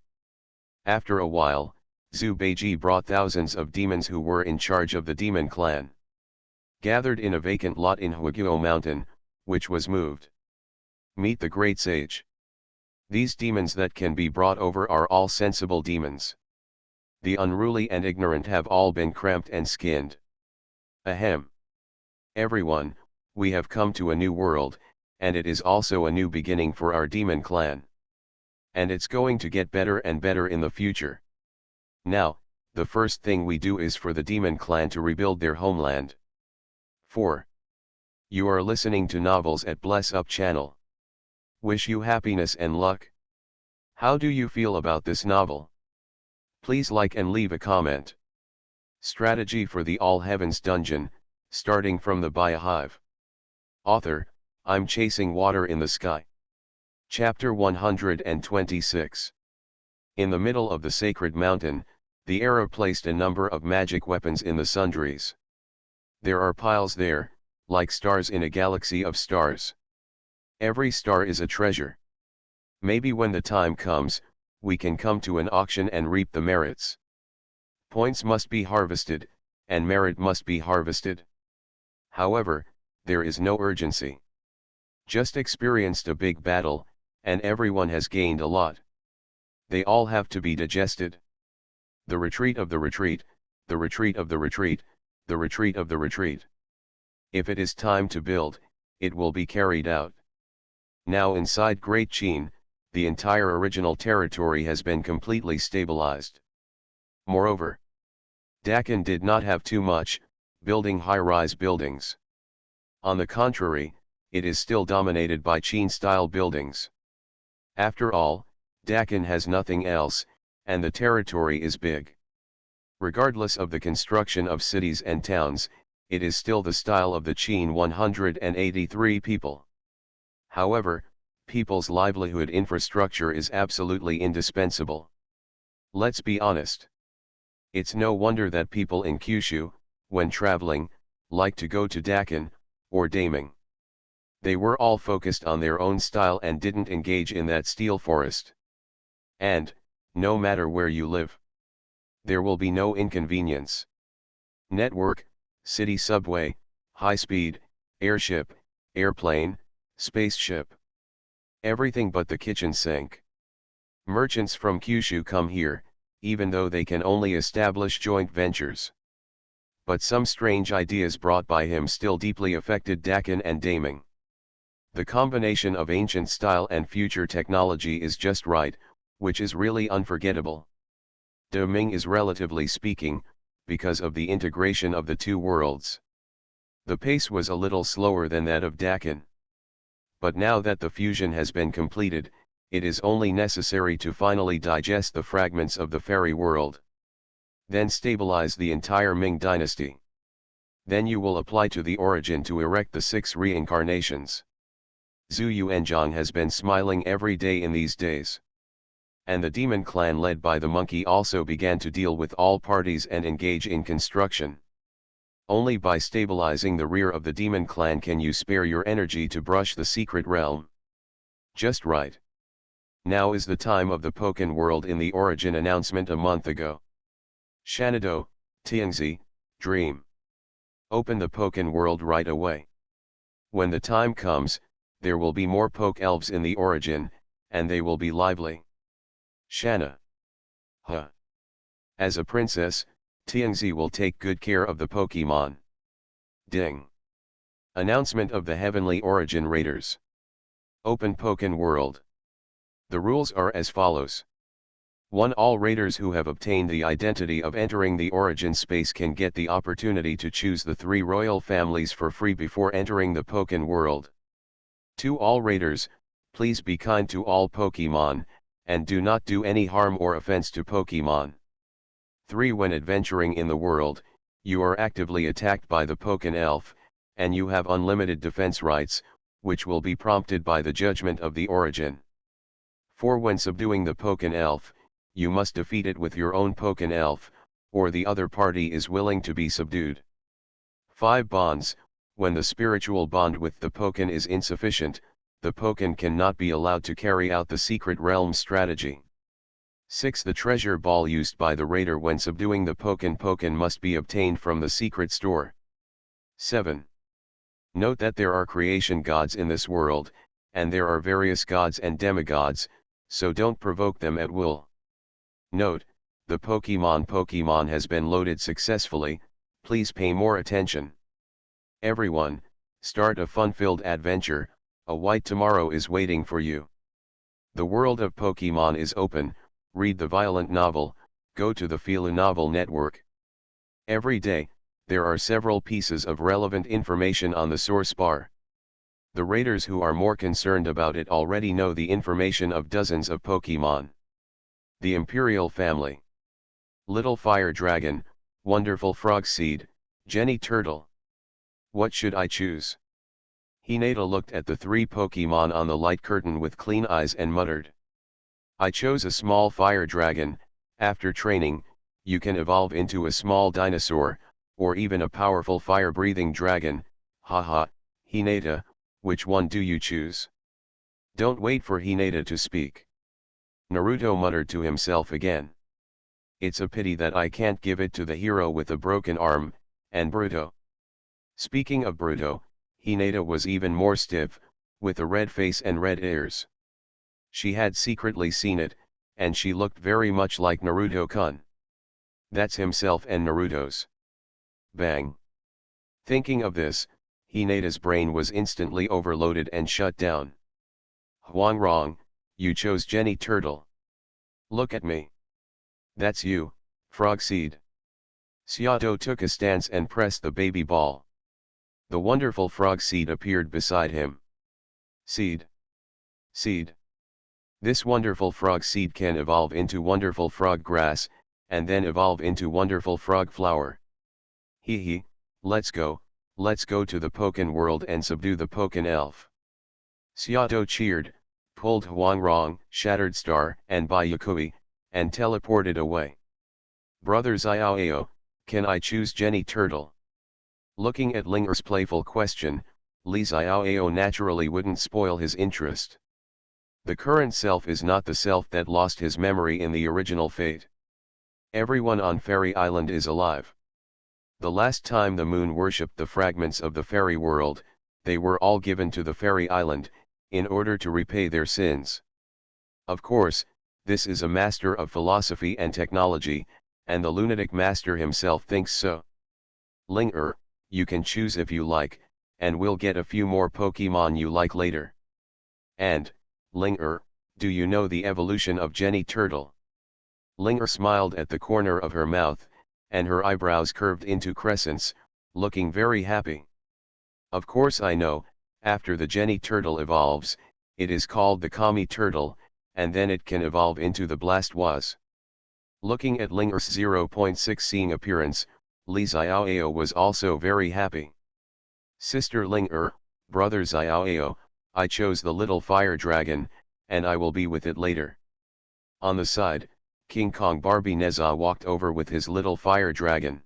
After a while, Zhu Beiji brought thousands of demons who were in charge of the demon clan. Gathered in a vacant lot in Huaguo Mountain, which was moved. Meet the great sage. These demons that can be brought over are all sensible demons. The unruly and ignorant have all been cramped and skinned. Ahem. Everyone, we have come to a new world, and it is also a new beginning for our demon clan. And it's going to get better and better in the future. Now, the first thing we do is for the demon clan to rebuild their homeland. 4. You are listening to Novels at Bless Up channel. Wish you happiness and luck. How do you feel about this novel? Please like and leave a comment. Strategy for the All Heavens Dungeon, starting from the Biohive. Author, I'm chasing water in the sky. Chapter 126. In the middle of the sacred mountain, the era placed a number of magic weapons in the sundries. There are piles there, like stars in a galaxy of stars. Every star is a treasure. Maybe when the time comes, we can come to an auction and reap the merits. Points must be harvested, and merit must be harvested. However, there is no urgency. Just experienced a big battle, and everyone has gained a lot. They all have to be digested. The retreat of the retreat, the retreat of the retreat, the retreat of the retreat. If it is time to build, it will be carried out. Now inside Great Qin, the entire original territory has been completely stabilized. Moreover, Dakin did not have too much, building high-rise buildings. On the contrary, it is still dominated by Qin-style buildings. After all, Dakin has nothing else, and the territory is big. Regardless of the construction of cities and towns, it is still the style of the Qin 183 people. However, people's livelihood infrastructure is absolutely indispensable. Let's be honest. It's no wonder that people in Kyushu, when traveling, like to go to Dakin, or Daming. They were all focused on their own style and didn't engage in that steel forest. And, no matter where you live, there will be no inconvenience. Network, city subway, high-speed, airship, airplane, spaceship. Everything but the kitchen sink. Merchants from Kyushu come here, even though they can only establish joint ventures. But some strange ideas brought by him still deeply affected Dakin and Daming. The combination of ancient style and future technology is just right, which is really unforgettable. Daming is relatively speaking, because of the integration of the two worlds. The pace was a little slower than that of Dakin. But now that the fusion has been completed, it is only necessary to finally digest the fragments of the fairy world. Then stabilize the entire Ming dynasty. Then you will apply to the origin to erect the 6 reincarnations. Zhu Yuanzhang has been smiling every day in these days. And the demon clan led by the monkey also began to deal with all parties and engage in construction. Only by stabilizing the rear of the demon clan can you spare your energy to brush the secret realm. Just right. Now is the time of the Pokken world in the origin announcement a month ago. Shanado, Tianzi, Dream. Open the Pokken world right away. When the time comes, there will be more Poke elves in the origin, and they will be lively. Shanna. Huh. As a princess, Tianzi will take good care of the Pokemon. Ding. Announcement of the Heavenly Origin Raiders. Open Pokken World. The rules are as follows. 1. All raiders who have obtained the identity of entering the origin space can get the opportunity to choose the 3 royal families for free before entering the Pokken World. 2. All raiders, please be kind to all Pokemon, and do not do any harm or offense to Pokemon. 3. When adventuring in the world, you are actively attacked by the Pokken Elf, and you have unlimited defense rights, which will be prompted by the judgment of the origin. 4. When subduing the Pokken Elf, you must defeat it with your own Pokken Elf, or the other party is willing to be subdued. 5. Bonds, when the spiritual bond with the Pokken is insufficient, the Pokken cannot be allowed to carry out the secret realm strategy. 6. The treasure ball used by the raider when subduing the Pokken must be obtained from the secret store. 7. Note that there are creation gods in this world, and there are various gods and demigods, so don't provoke them at will. Note, the Pokemon has been loaded successfully, please pay more attention. Everyone, start a fun-filled adventure, a white tomorrow is waiting for you. The world of Pokemon is open, read the violent novel, go to the Philo Novel Network. Every day, there are several pieces of relevant information on the source bar. The raiders who are more concerned about it already know the information of dozens of Pokemon. The Imperial Family. Little Fire Dragon, Wonderful Frog Seed, Jenny Turtle. What should I choose? Hinata looked at the 3 Pokemon on the light curtain with clean eyes and muttered. I chose a small fire dragon. After training, you can evolve into a small dinosaur, or even a powerful fire-breathing dragon. Haha, Hinata, which one do you choose? Don't wait for Hinata to speak. Naruto muttered to himself again. It's a pity that I can't give it to the hero with a broken arm, and Bruto. Speaking of Bruto, Hinata was even more stiff, with a red face and red ears. She had secretly seen it, and she looked very much like Naruto-kun. That's himself and Naruto's. Bang. Thinking of this, Hinata's brain was instantly overloaded and shut down. Huangrong, you chose Jenny Turtle. Look at me. That's you, Frog Seed. Xiaoto took a stance and pressed the baby ball. The wonderful Frog Seed appeared beside him. Seed. Seed. This wonderful frog seed can evolve into wonderful frog grass, and then evolve into wonderful frog flower. Hee hee, let's go to the Pokken world and subdue the Pokken elf. Xiaoto cheered, pulled Huangrong, Shattered Star, and Byakuya, and teleported away. Brother Xiaoao, can I choose Jenny Turtle? Looking at Linger's playful question, Li Xiaoao naturally wouldn't spoil his interest. The current self is not the self that lost his memory in the original fate. Everyone on Fairy Island is alive. The last time the moon worshipped the fragments of the fairy world, they were all given to the Fairy Island, in order to repay their sins. Of course, this is a master of philosophy and technology, and the lunatic master himself thinks so. Linger, you can choose if you like, and we'll get a few more Pokemon you like later. And, Linger, do you know the evolution of Jenny Turtle? Linger smiled at the corner of her mouth, and her eyebrows curved into crescents, looking very happy. Of course I know, after the Jenny Turtle evolves, it is called the Kami Turtle, and then it can evolve into the Blastoise. Looking at Linger's 0.6 seeing appearance, Li Xiaoao was also very happy. Sister Linger, brother Xiaoao, I chose the little fire dragon, and I will be with it later. On the side, King Kong Barbie Neza walked over with his little fire dragon.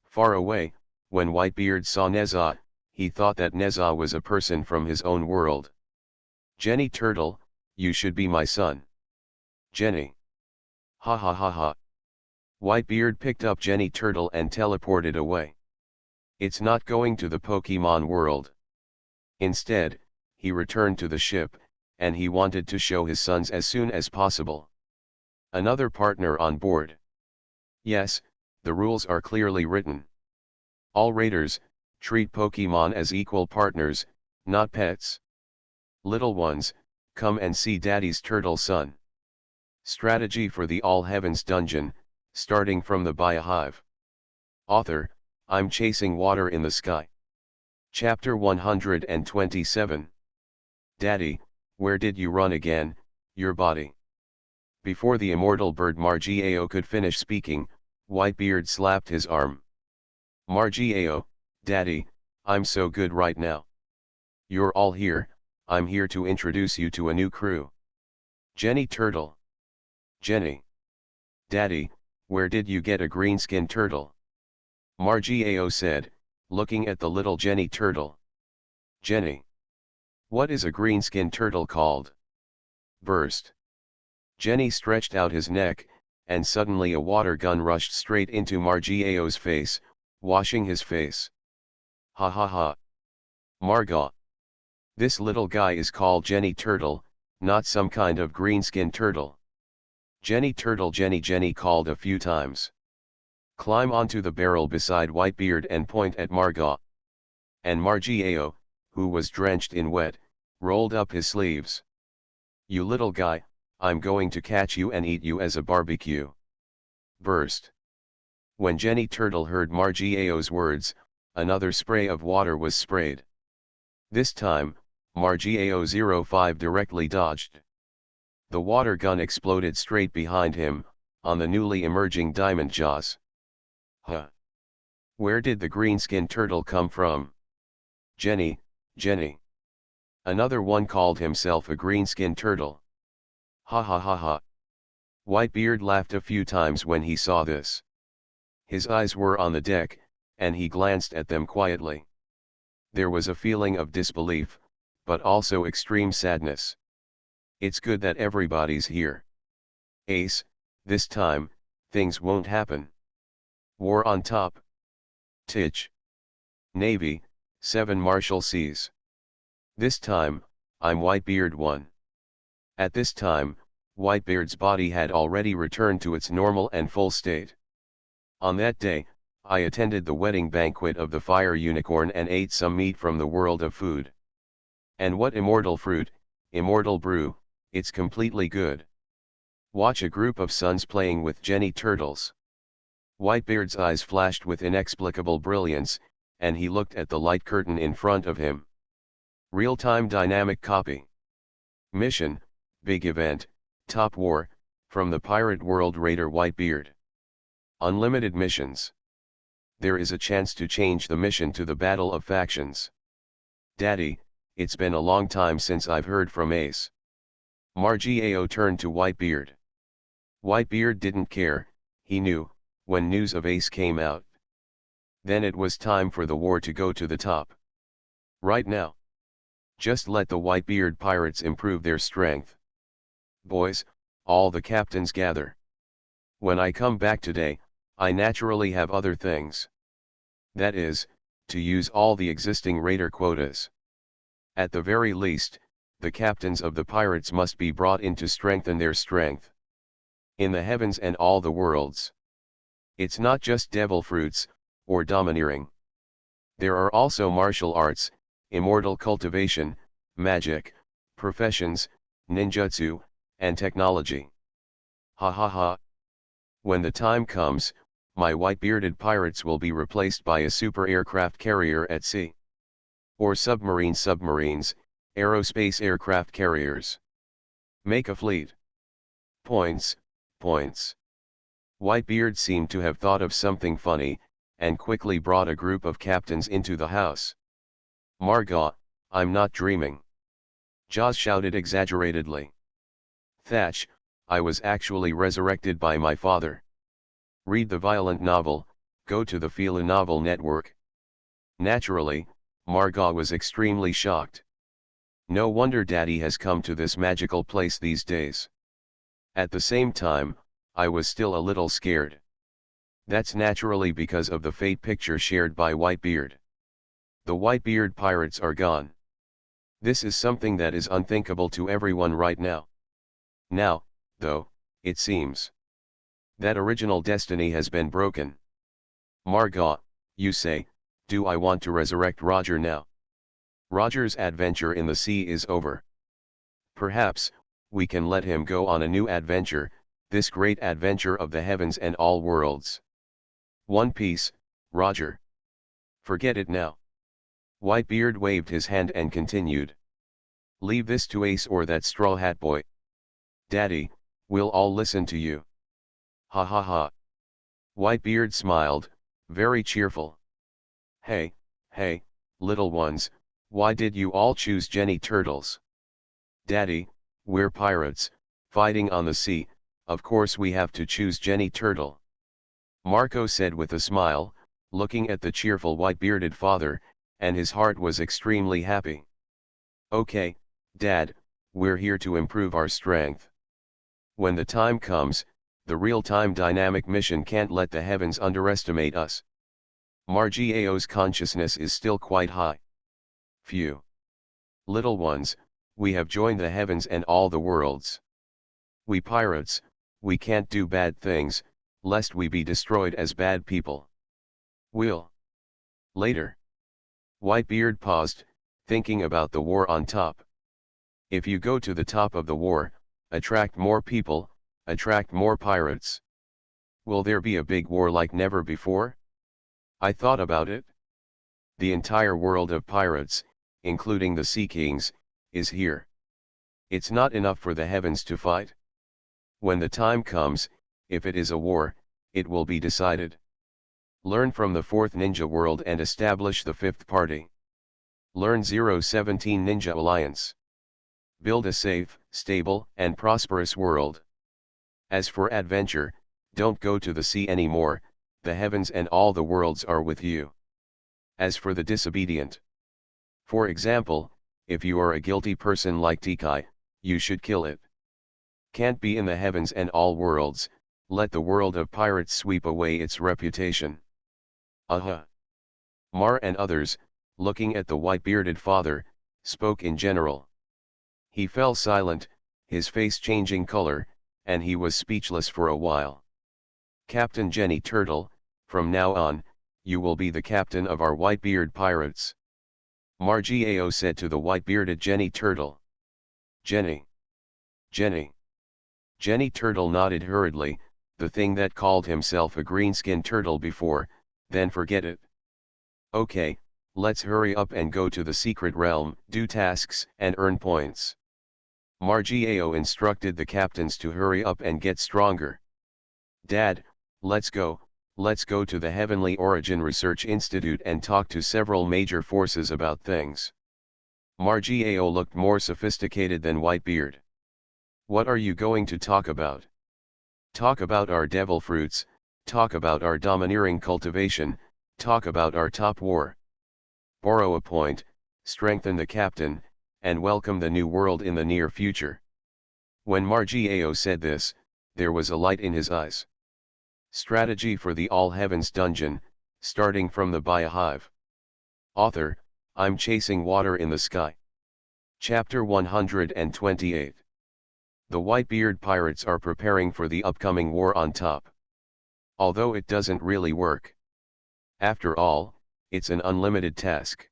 Far away, when Whitebeard saw Neza, he thought that Neza was a person from his own world. Jenny Turtle, you should be my son. Jenny. Ha ha ha ha. Whitebeard picked up Jenny Turtle and teleported away. It's not going to the Pokemon world. Instead, he returned to the ship, and he wanted to show his sons as soon as possible. Another partner on board. Yes, the rules are clearly written. All raiders, treat Pokemon as equal partners, not pets. Little ones, come and see Daddy's turtle son. Strategy for the All Heavens dungeon, starting from the Biohive. Author, I'm chasing water in the sky. Chapter 127. Daddy, where did you run again, your body? Before the immortal bird Margiao could finish speaking, Whitebeard slapped his arm. Margiao, Daddy, I'm so good right now. You're all here, I'm here to introduce you to a new crew. Jenny Turtle. Jenny. Daddy, where did you get a green-skinned turtle? Margiao said, looking at the little Jenny Turtle. Jenny. What is a green-skinned turtle called? Burst. Jenny stretched out his neck, and suddenly a water gun rushed straight into Margiao's face, washing his face. Ha ha ha. Marga. This little guy is called Jenny Turtle, not some kind of green-skinned turtle. Jenny Turtle Jenny called a few times. Climb onto the barrel beside Whitebeard and point at Marga. And Margiao, who was drenched in wet, rolled up his sleeves. You little guy, I'm going to catch you and eat you as a barbecue. Burst. When Jenny Turtle heard Margiao's words, another spray of water was sprayed. This time, Margiao 05 directly dodged. The water gun exploded straight behind him, on the newly emerging diamond jaws. Huh! Where did the green-skinned turtle come from? Jenny, Jenny. Another one called himself a green-skinned turtle. Ha ha ha ha. Whitebeard laughed a few times when he saw this. His eyes were on the deck, and he glanced at them quietly. There was a feeling of disbelief, but also extreme sadness. It's good that everybody's here. Ace, this time, things won't happen. War on top. Titch. Navy, 7 Marshall Seas. This time, I'm Whitebeard 1. At this time, Whitebeard's body had already returned to its normal and full state. On that day, I attended the wedding banquet of the fire unicorn and ate some meat from the world of food. And what immortal fruit, immortal brew, it's completely good. Watch a group of sons playing with Jenny turtles. Whitebeard's eyes flashed with inexplicable brilliance, and he looked at the light curtain in front of him. Real-time dynamic copy. Mission, big event, top war, from the pirate world raider Whitebeard. Unlimited missions. There is a chance to change the mission to the battle of factions. Daddy, it's been a long time since I've heard from Ace. Margao turned to Whitebeard. Whitebeard didn't care, he knew, when news of Ace came out. Then it was time for the war to go to the top. Right now. Just let the Whitebeard pirates improve their strength. Boys, all the captains gather. When I come back today, I naturally have other things. That is, to use all the existing raider quotas. At the very least, the captains of the pirates must be brought in to strengthen their strength. In the heavens and all the worlds. It's not just devil fruits, or domineering. There are also martial arts, immortal cultivation, magic, professions, ninjutsu, and technology. Ha ha ha. When the time comes, my white-bearded pirates will be replaced by a super aircraft carrier at sea. Or submarines, aerospace aircraft carriers. Make a fleet. Points, points. Whitebeard seemed to have thought of something funny, and quickly brought a group of captains into the house. Margot, I'm not dreaming. Jaws shouted exaggeratedly. Thatch, I was actually resurrected by my father. Read the violent novel, go to the Fila Novel Network. Naturally, Margot was extremely shocked. No wonder Daddy has come to this magical place these days. At the same time, I was still a little scared. That's naturally because of the fate picture shared by Whitebeard. The Whitebeard pirates are gone. This is something that is unthinkable to everyone right now. Now, though, it seems that original destiny has been broken. Margot, you say, do I want to resurrect Roger now? Roger's adventure in the sea is over. Perhaps, we can let him go on a new adventure, this great adventure of the heavens and all worlds. One Piece, Roger. Forget it now. Whitebeard waved his hand and continued. Leave this to Ace or that straw hat boy. Daddy, we'll all listen to you. Ha ha ha. Whitebeard smiled, very cheerful. Hey, hey, little ones, why did you all choose Jenny Turtles? Daddy, we're pirates, fighting on the sea, of course we have to choose Jenny Turtle. Marco said with a smile, looking at the cheerful white-bearded father, and his heart was extremely happy. Okay, Dad, we're here to improve our strength. When the time comes, the real-time dynamic mission can't let the heavens underestimate us. Margao's consciousness is still quite high. Phew. Little ones, we have joined the heavens and all the worlds. We pirates, we can't do bad things, lest we be destroyed as bad people. We'll. Later. Whitebeard paused, thinking about the war on top. If you go to the top of the war, attract more people, attract more pirates. Will there be a big war like never before? I thought about it. The entire world of pirates, including the Sea Kings, is here. It's not enough for the heavens to fight. When the time comes, if it is a war, it will be decided. Learn from the fourth ninja world and establish the fifth party. Learn 017 Ninja Alliance. Build a safe, stable, and prosperous world. As for adventure, don't go to the sea anymore, the heavens and all the worlds are with you. As for the disobedient. For example, if you are a guilty person like Tikai, you should kill it. Can't be in the heavens and all worlds, let the world of pirates sweep away its reputation. Mar and others, looking at the white-bearded father, spoke in general. He fell silent, his face changing color, and he was speechless for a while. Captain Jenny Turtle, from now on, you will be the captain of our white-beard pirates. Margao said to the white-bearded Jenny Turtle. Jenny. Jenny. Jenny Turtle nodded hurriedly, the thing that called himself a green-skinned turtle before, then forget it. Okay, let's hurry up and go to the secret realm, do tasks and earn points. Margao instructed the captains to hurry up and get stronger. Dad, let's go to the Heavenly Origin Research Institute and talk to several major forces about things. Margao looked more sophisticated than Whitebeard. What are you going to talk about? Talk about our devil fruits, talk about our domineering cultivation, talk about our top war. Borrow a point, strengthen the captain, and welcome the new world in the near future. When Margao said this, there was a light in his eyes. Strategy for the All Heavens Dungeon, starting from the Biohive. Author, I'm Chasing Water in the Sky. Chapter 128. The Whitebeard Pirates are preparing for the upcoming war on top. Although it doesn't really work. After all, it's an unlimited task.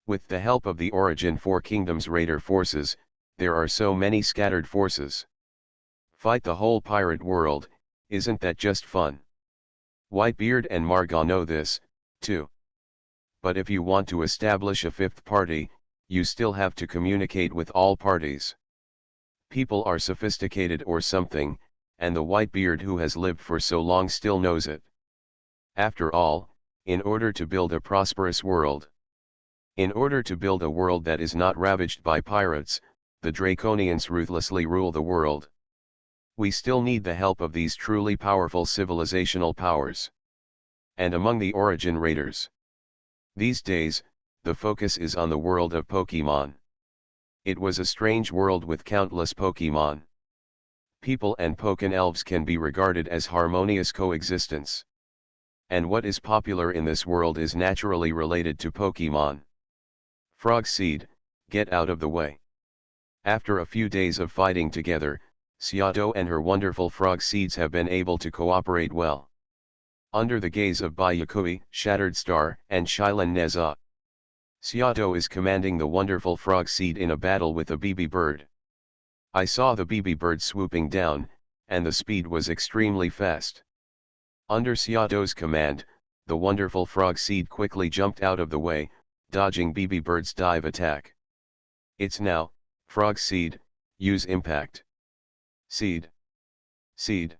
With the help of the Origin Four Kingdoms Raider forces, there are so many scattered forces. Fight the whole pirate world, isn't that just fun? Whitebeard and Marga know this, too. But if you want to establish a fifth party, you still have to communicate with all parties. People are sophisticated or something, and the Whitebeard who has lived for so long still knows it. After all, in order to build a prosperous world, in order to build a world that is not ravaged by pirates, the Draconians ruthlessly rule the world. We still need the help of these truly powerful civilizational powers. And among the Origin Raiders. These days, the focus is on the world of Pokemon. It was a strange world with countless Pokemon. People and Pokken elves can be regarded as harmonious coexistence. And what is popular in this world is naturally related to Pokemon. Frog Seed, get out of the way. After a few days of fighting together, Seato and her wonderful frog seeds have been able to cooperate well. Under the gaze of Bayakui, Shattered Star, and Shilan Neza, Seato is commanding the wonderful frog seed in a battle with a BB bird. I saw the BB bird swooping down, and the speed was extremely fast. Under Seato's command, the wonderful frog seed quickly jumped out of the way, dodging BB bird's dive attack. It's now, frog seed, use impact. Seed. Seed.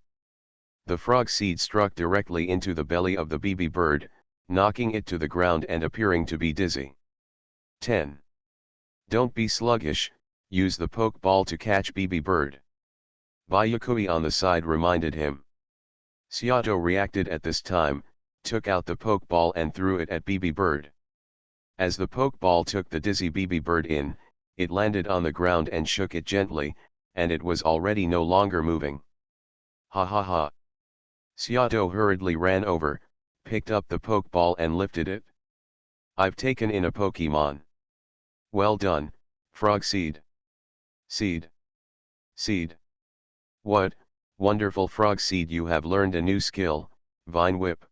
The frog seed struck directly into the belly of the BB bird, knocking it to the ground and appearing to be dizzy. 10. Don't be sluggish, use the pokeball to catch BB bird. Bayakui on the side reminded him. Seato reacted at this time, took out the pokeball and threw it at BB bird. As the pokeball took the dizzy BB bird in, it landed on the ground and shook it gently, and it was already no longer moving. Ha ha ha. Seato hurriedly ran over, picked up the pokeball and lifted it. I've taken in a Pokemon. Well done, Frog Seed. Seed. Seed. What, wonderful Frog Seed, you have learned a new skill, Vine Whip.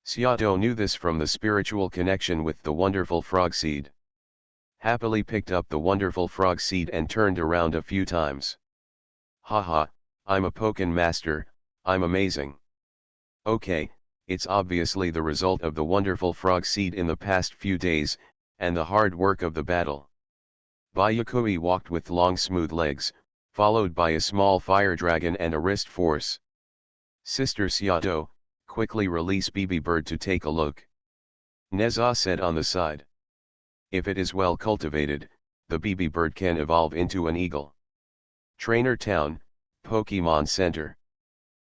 Seato knew this from the spiritual connection with the wonderful Frog Seed. Happily picked up the wonderful Frog Seed and turned around a few times. Haha, I'm a Pokken Master, I'm amazing. Okay, it's obviously the result of the wonderful Frog Seed in the past few days, and the hard work of the battle. Bayakui walked with long smooth legs, followed by a small fire dragon and a wrist force. Sister Seato, quickly release BB bird to take a look. Neza said on the side. If it is well cultivated, the BB bird can evolve into an eagle. Trainer Town, Pokemon Center.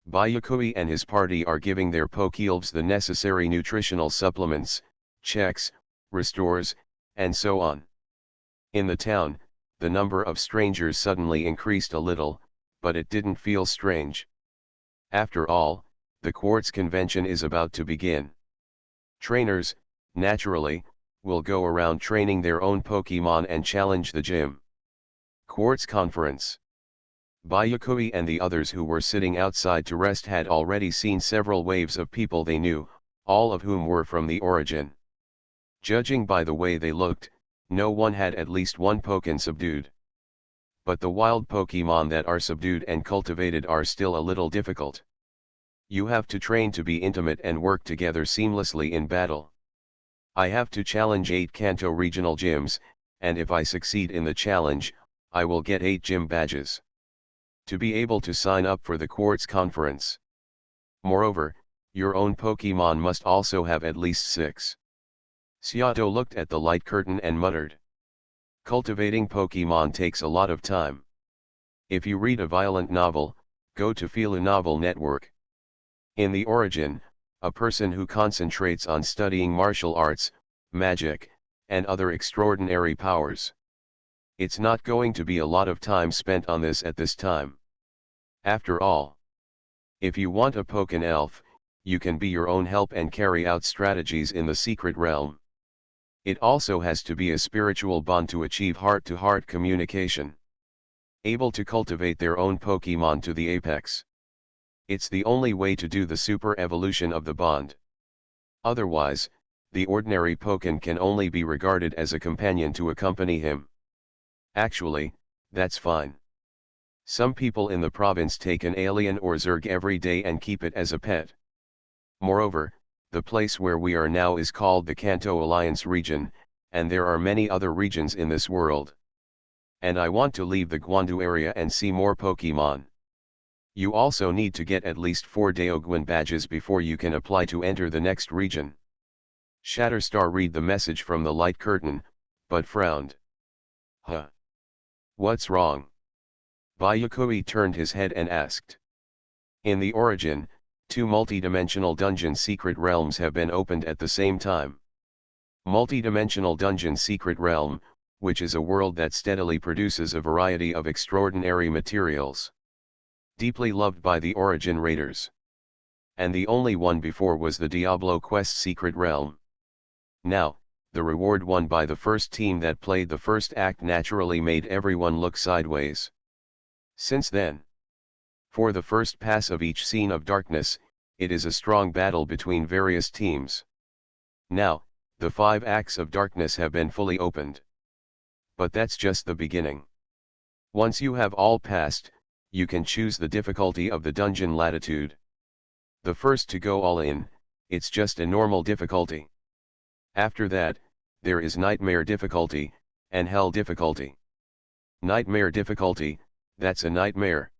Bayakui and his party are giving their Pokeelves the necessary nutritional supplements, checks, restores, and so on. In the town, the number of strangers suddenly increased a little, but it didn't feel strange. After all, the Quartz convention is about to begin. Trainers, naturally, will go around training their own Pokemon and challenge the gym. Quartz Conference. Byakuya and the others who were sitting outside to rest had already seen several waves of people they knew, all of whom were from the origin. Judging by the way they looked, no one had at least one Pokken subdued. But the wild Pokemon that are subdued and cultivated are still a little difficult. You have to train to be intimate and work together seamlessly in battle. I have to challenge 8 Kanto regional gyms, and if I succeed in the challenge, I will get 8 gym badges. To be able to sign up for the Quartz Conference. Moreover, your own Pokemon must also have at least 6. Seattle looked at the light curtain and muttered. Cultivating Pokemon takes a lot of time. If you read a violent novel, go to Feel Novel Network. In the origin, a person who concentrates on studying martial arts, magic, and other extraordinary powers. It's not going to be a lot of time spent on this at this time. After all, if you want a Pokken elf, you can be your own help and carry out strategies in the secret realm. It also has to be a spiritual bond to achieve heart-to-heart communication. Able to cultivate their own Pokemon to the apex. It's the only way to do the super evolution of the bond. Otherwise, the ordinary Pokken can only be regarded as a companion to accompany him. Actually, that's fine. Some people in the province take an alien or Zerg every day and keep it as a pet. Moreover, the place where we are now is called the Kanto Alliance region, and there are many other regions in this world. And I want to leave the Gwandu area and see more Pokemon. You also need to get at least 4 Deoguan badges before you can apply to enter the next region. Shatterstar read the message from the light curtain, but frowned. Huh? What's wrong? Byakuya turned his head and asked. In the origin, 2 multi-dimensional dungeon secret realms have been opened at the same time. Multi-dimensional dungeon secret realm, which is a world that steadily produces a variety of extraordinary materials. Deeply loved by the origin raiders. And the only one before was the Diablo Quest secret realm. Now, the reward won by the first team that played the first act naturally made everyone look sideways. Since then, for the first pass of each scene of darkness, it is a strong battle between various teams. Now, the 5 acts of darkness have been fully opened. But that's just the beginning. Once you have all passed, you can choose the difficulty of the dungeon latitude. The first to go all in, it's just a normal difficulty. After that, there is nightmare difficulty, and hell difficulty. Nightmare difficulty, that's a nightmare.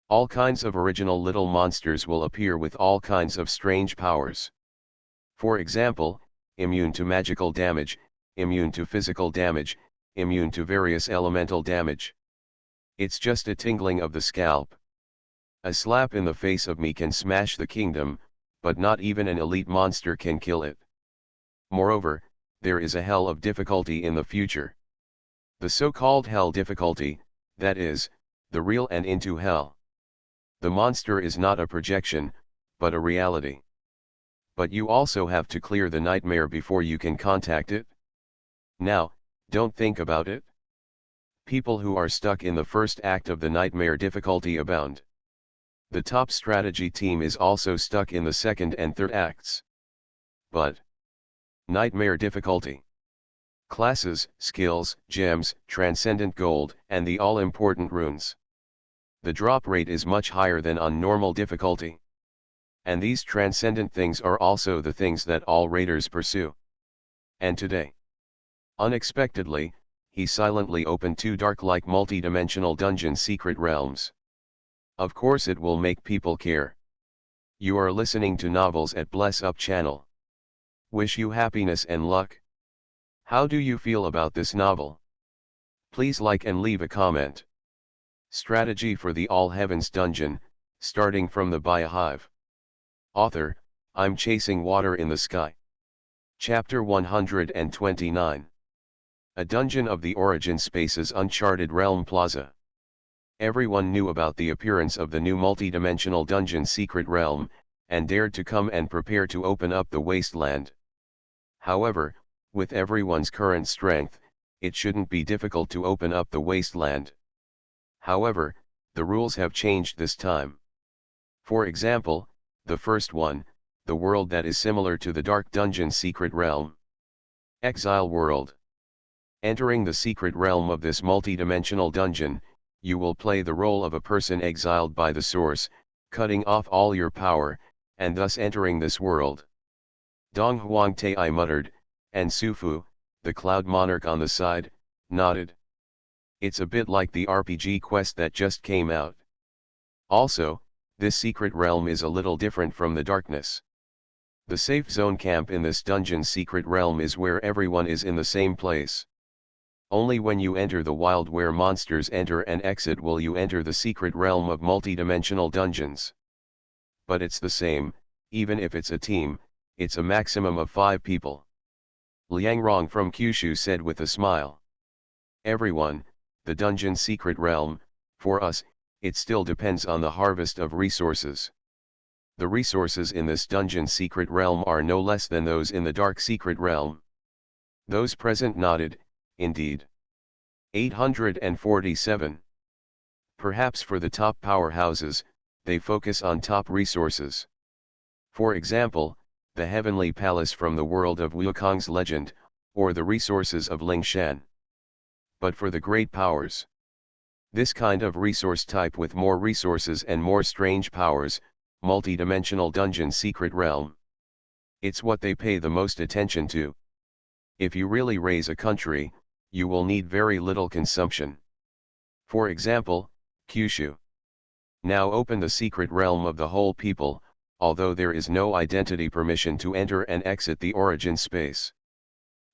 All kinds of original little monsters will appear with all kinds of strange powers. For example, immune to magical damage, immune to physical damage, immune to various elemental damage. It's just a tingling of the scalp. A slap in the face of me can smash the kingdom, but not even an elite monster can kill it. Moreover, there is a hell of difficulty in the future. The so-called hell difficulty, that is, the real and into hell. The monster is not a projection, but a reality. But you also have to clear the nightmare before you can contact it. Now, don't think about it. People who are stuck in the first act of the nightmare difficulty abound. The top strategy team is also stuck in the second and third acts. But nightmare difficulty. Classes, skills, gems, transcendent gold, and the all-important runes. The drop rate is much higher than on normal difficulty. And these transcendent things are also the things that all raiders pursue. And today, unexpectedly, he silently opened 2 dark-like multi-dimensional dungeon secret realms. Of course it will make people care. You are listening to Novels at Bless Up channel. Wish you happiness and luck. How do you feel about this novel? Please like and leave a comment. Strategy for the All Heavens Dungeon, starting from the Biohive. Author, I'm Chasing Water in the Sky. Chapter 129. A dungeon of the Origin Space's Uncharted Realm Plaza. Everyone knew about the appearance of the new multi-dimensional dungeon Secret Realm, and dared to come and prepare to open up the wasteland. However, with everyone's current strength, it shouldn't be difficult to open up the wasteland. However, the rules have changed this time. For example, the first one, the world that is similar to the Dark Dungeon Secret Realm. Exile World. Entering the secret realm of this multi-dimensional dungeon, you will play the role of a person exiled by the source, cutting off all your power, and thus entering this world. Dong Huang Tai muttered, and Sufu, the cloud monarch on the side, nodded. It's a bit like the RPG quest that just came out. Also, this secret realm is a little different from the darkness. The safe zone camp in this dungeon's secret realm is where everyone is in the same place. Only when you enter the wild where monsters enter and exit will you enter the secret realm of multi-dimensional dungeons. But it's the same, even if it's a team, it's a maximum of 5 people. Liang Rong from Kyushu said with a smile. Everyone, the dungeon's secret realm, for us, it still depends on the harvest of resources. The resources in this dungeon secret realm are no less than those in the dark secret realm. Those present nodded, indeed. 847. Perhaps for the top powerhouses, they focus on top resources. For example, the Heavenly Palace from the world of Wukong's legend, or the resources of Lingshan. But for the great powers, this kind of resource type with more resources and more strange powers, multi-dimensional dungeon secret realm. It's what they pay the most attention to. If you really raise a country, you will need very little consumption. For example, Kyushu. Now open the secret realm of the whole people, although there is no identity permission to enter and exit the origin space.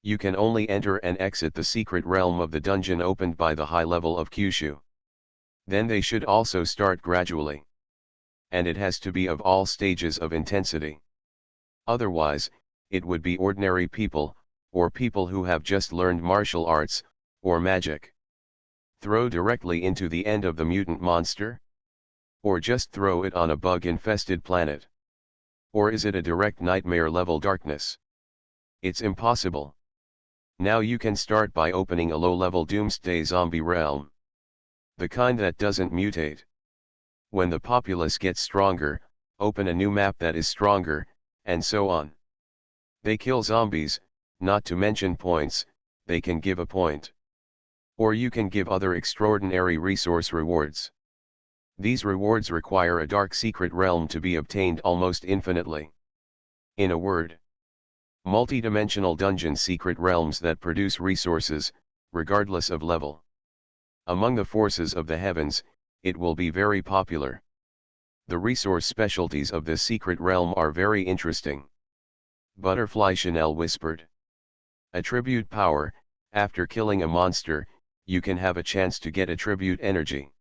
You can only enter and exit the secret realm of the dungeon opened by the high level of Kyushu. Then they should also start gradually. And it has to be of all stages of intensity. Otherwise, it would be ordinary people, or people who have just learned martial arts, or magic. Throw directly into the end of the mutant monster? Or just throw it on a bug-infested planet? Or is it a direct nightmare-level darkness? It's impossible. Now you can start by opening a low-level doomsday zombie realm. The kind that doesn't mutate. When the populace gets stronger, open a new map that is stronger, and so on. They kill zombies, not to mention points, they can give a point. Or you can give other extraordinary resource rewards. These rewards require a dark secret realm to be obtained almost infinitely. In a word, multi-dimensional dungeon secret realms that produce resources, regardless of level. Among the forces of the heavens, it will be very popular. The resource specialties of this secret realm are very interesting. Butterfly Chanel whispered. Attribute power, after killing a monster, you can have a chance to get attribute energy.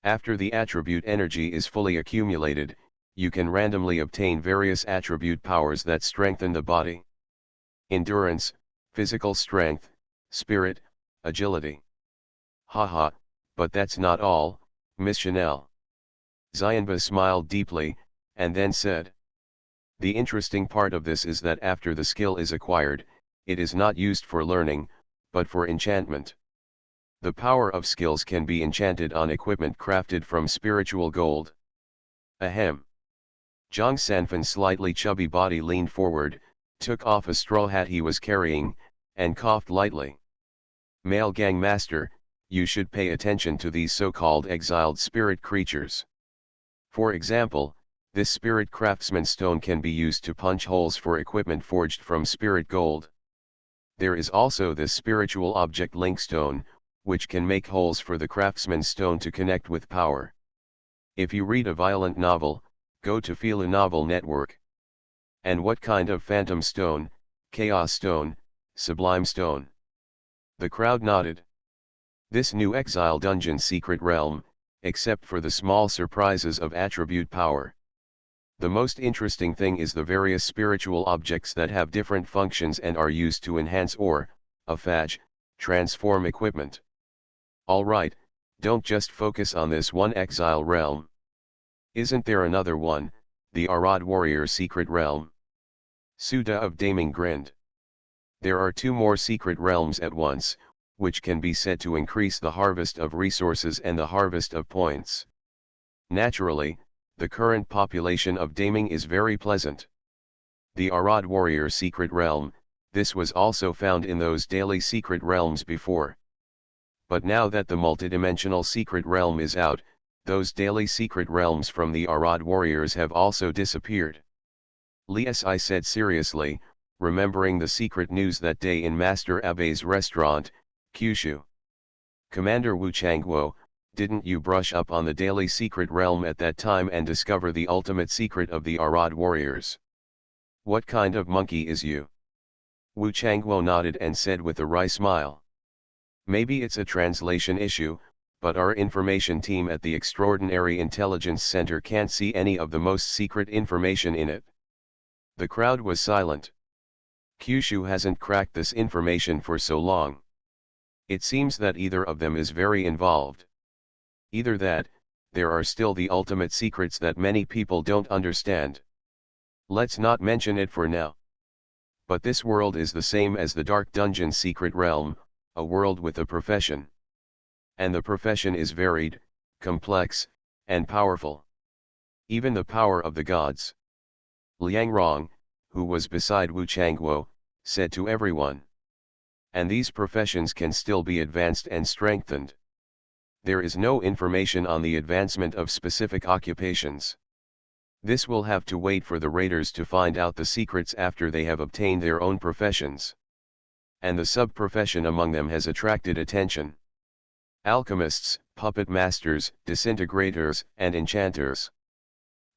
After the attribute energy is fully accumulated, you can randomly obtain various attribute powers that strengthen the body. Endurance, physical strength, spirit, agility. Haha, but that's not all, Miss Chanel. Xianba smiled deeply, and then said. The interesting part of this is that after the skill is acquired, it is not used for learning, but for enchantment. The power of skills can be enchanted on equipment crafted from spiritual gold. Ahem. Zhang Sanfan's slightly chubby body leaned forward, took off a straw hat he was carrying, and coughed lightly. Male gang master, you should pay attention to these so-called exiled spirit creatures. For example, this spirit craftsman stone can be used to punch holes for equipment forged from spirit gold. There is also this spiritual object link stone, which can make holes for the craftsman's stone to connect with power. If you read a violent novel, go to Phila Novel Network. And what kind of phantom stone, chaos stone, sublime stone? The crowd nodded. This new exile dungeon secret realm, except for the small surprises of attribute power. The most interesting thing is the various spiritual objects that have different functions and are used to enhance or, afage, Transform equipment. Alright, don't just focus on this one exile realm. Isn't there another one, the Arad warrior secret realm? Suda of Daming grinned. There are two more secret realms at once, which can be said to increase the harvest of resources and the harvest of points. Naturally, the current population of Daming is very pleasant. The Arad warrior secret realm, this was also found in those daily secret realms before. But now that the multidimensional secret realm is out, those daily secret realms from the Arad warriors have also disappeared. I said seriously, remembering the secret news that day in Master Abe's restaurant, Kyushu. Commander Wu Changguo, didn't you brush up on the daily secret realm at that time and discover the ultimate secret of the Arad warriors? What kind of monkey is you? Wu Changguo nodded and said with a wry smile. Maybe it's a translation issue, but our information team at the Extraordinary Intelligence Center can't see any of the most secret information in it. The crowd was silent. Kyushu hasn't cracked this information for so long. It seems that either of them is very involved. Either that, there are still the ultimate secrets that many people don't understand. Let's not mention it for now. But this world is the same as the Dark Dungeon secret realm, a world with a profession. And the profession is varied, complex, and powerful. Even the power of the gods. Liang Rong, who was beside Wu Changguo, said to everyone. And these professions can still be advanced and strengthened. There is no information on the advancement of specific occupations. This will have to wait for the raiders to find out the secrets after they have obtained their own professions. And the sub-profession among them has attracted attention. Alchemists, puppet masters, disintegrators, and enchanters.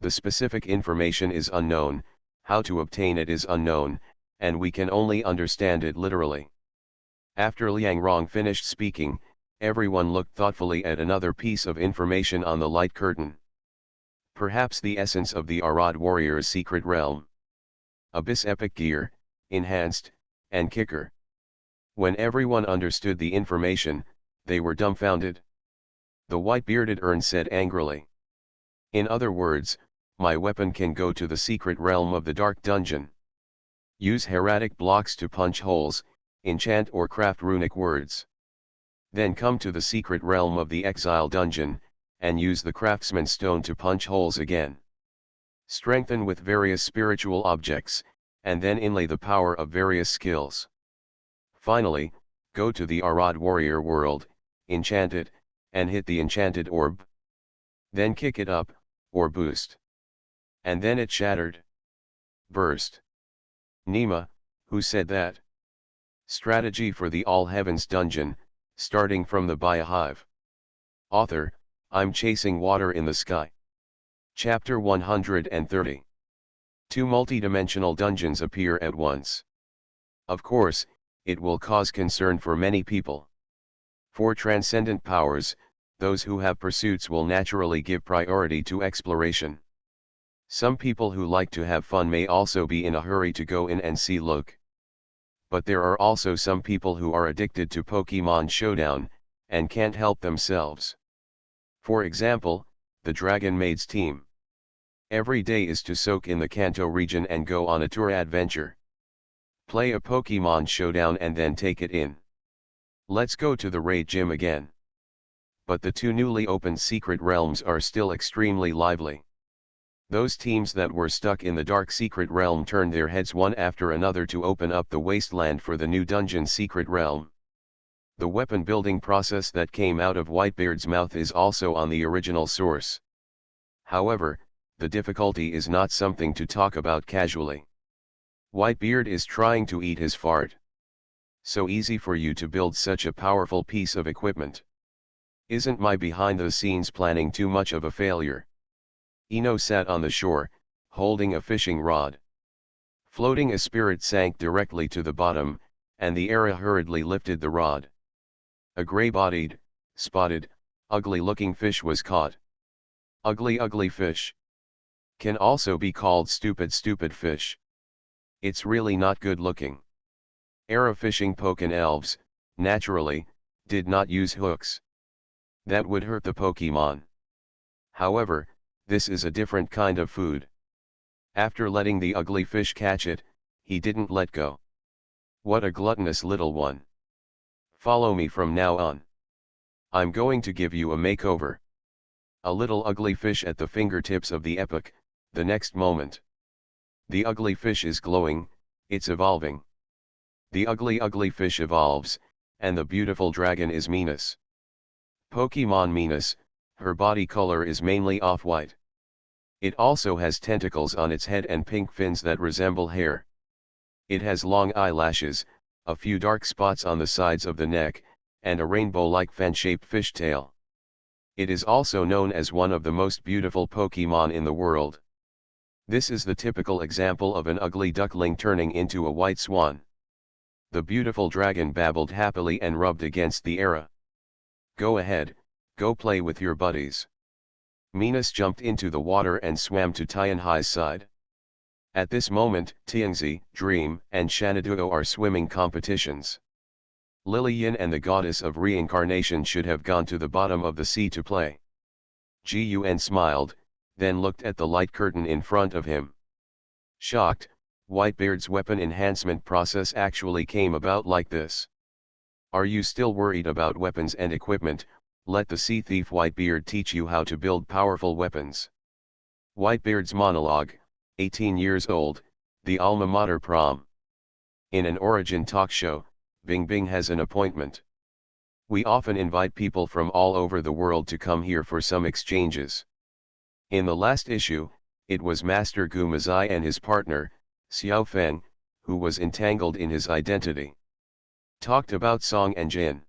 The specific information is unknown, how to obtain it is unknown, and we can only understand it literally. After Liang Rong finished speaking, everyone looked thoughtfully at another piece of information on the light curtain. Perhaps the essence of the Arad warrior's secret realm. Abyss epic gear, enhanced, and kicker. When everyone understood the information, they were dumbfounded. The white-bearded Ern said angrily. In other words, my weapon can go to the secret realm of the Dark Dungeon. Use hieratic blocks to punch holes, enchant or craft runic words. Then come to the secret realm of the Exile Dungeon, and use the craftsman's stone to punch holes again. Strengthen with various spiritual objects, and then inlay the power of various skills. Finally, go to the Arad warrior world, enchant it, and hit the enchanted orb. Then kick it up, or boost. And then it shattered. Burst. Nima, who said that? Strategy for the All Heavens Dungeon, starting from the Biohive. Author, I'm Chasing Water in the Sky. Chapter 130. Two multidimensional dungeons appear at once. Of course, it will cause concern for many people. For transcendent powers, those who have pursuits will naturally give priority to exploration. Some people who like to have fun may also be in a hurry to go in and see look. But there are also some people who are addicted to Pokemon Showdown, and can't help themselves. For example, the Dragon Maids team. Every day is to soak in the Kanto region and go on a tour adventure. Play a Pokemon Showdown and then take it in. Let's go to the raid gym again. But the two newly opened secret realms are still extremely lively. Those teams that were stuck in the dark secret realm turned their heads one after another to open up the wasteland for the new dungeon secret realm. The weapon building process that came out of Whitebeard's mouth is also on the original source. However, the difficulty is not something to talk about casually. Whitebeard is trying to eat his fart. So easy for you to build such a powerful piece of equipment. Isn't my behind-the-scenes planning too much of a failure? Ino sat on the shore, holding a fishing rod. Floating a spirit sank directly to the bottom, and the Era hurriedly lifted the rod. A gray-bodied, spotted, ugly-looking fish was caught. Ugly fish. Can also be called stupid fish. It's really not good looking. Era fishing Pokken elves, naturally, did not use hooks. That would hurt the Pokemon. However, this is a different kind of food. After letting the ugly fish catch it, he didn't let go. What a gluttonous little one. Follow me from now on. I'm going to give you a makeover. A little ugly fish at the fingertips of the epoch, the next moment. The ugly fish is glowing, it's evolving. The ugly fish evolves, and the beautiful dragon is Minas. Pokemon Minas, her body color is mainly off-white. It also has tentacles on its head and pink fins that resemble hair. It has long eyelashes, a few dark spots on the sides of the neck, and a rainbow-like fan-shaped fishtail. It is also known as one of the most beautiful Pokemon in the world. This is the typical example of an ugly duckling turning into a white swan. The beautiful dragon babbled happily and rubbed against the era. Go ahead, go play with your buddies. Minas jumped into the water and swam to Tianhai's side. At this moment, Tianzi, Dream, and Shanaduo are swimming competitions. Lilian and the goddess of reincarnation should have gone to the bottom of the sea to play. Gun smiled, then looked at the light curtain in front of him. Shocked, Whitebeard's weapon enhancement process actually came about like this. Are you still worried about weapons and equipment? Let the sea thief Whitebeard teach you how to build powerful weapons. Whitebeard's monologue, 18 years old, the alma mater prom. In an Origin talk show, Bing Bing has an appointment. We often invite people from all over the world to come here for some exchanges. In the last issue, it was Master Gu Mazai and his partner, Xiao Feng, who was entangled in his identity. Talked about Song and Jin.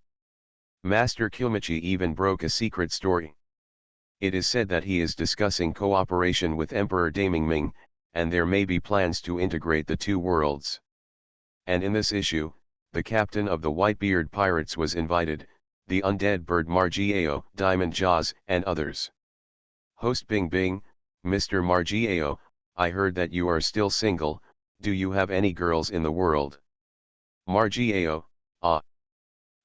Master Kumichi even broke a secret story. It is said that he is discussing cooperation with Emperor Damingming, and there may be plans to integrate the two worlds. And in this issue, the captain of the Whitebeard Pirates was invited, the undead bird Margiao, Diamond Jaws, and others. Host Bing Bing, Mr. Margiao, I heard that you are still single, do you have any girls in the world? Margiao, ah.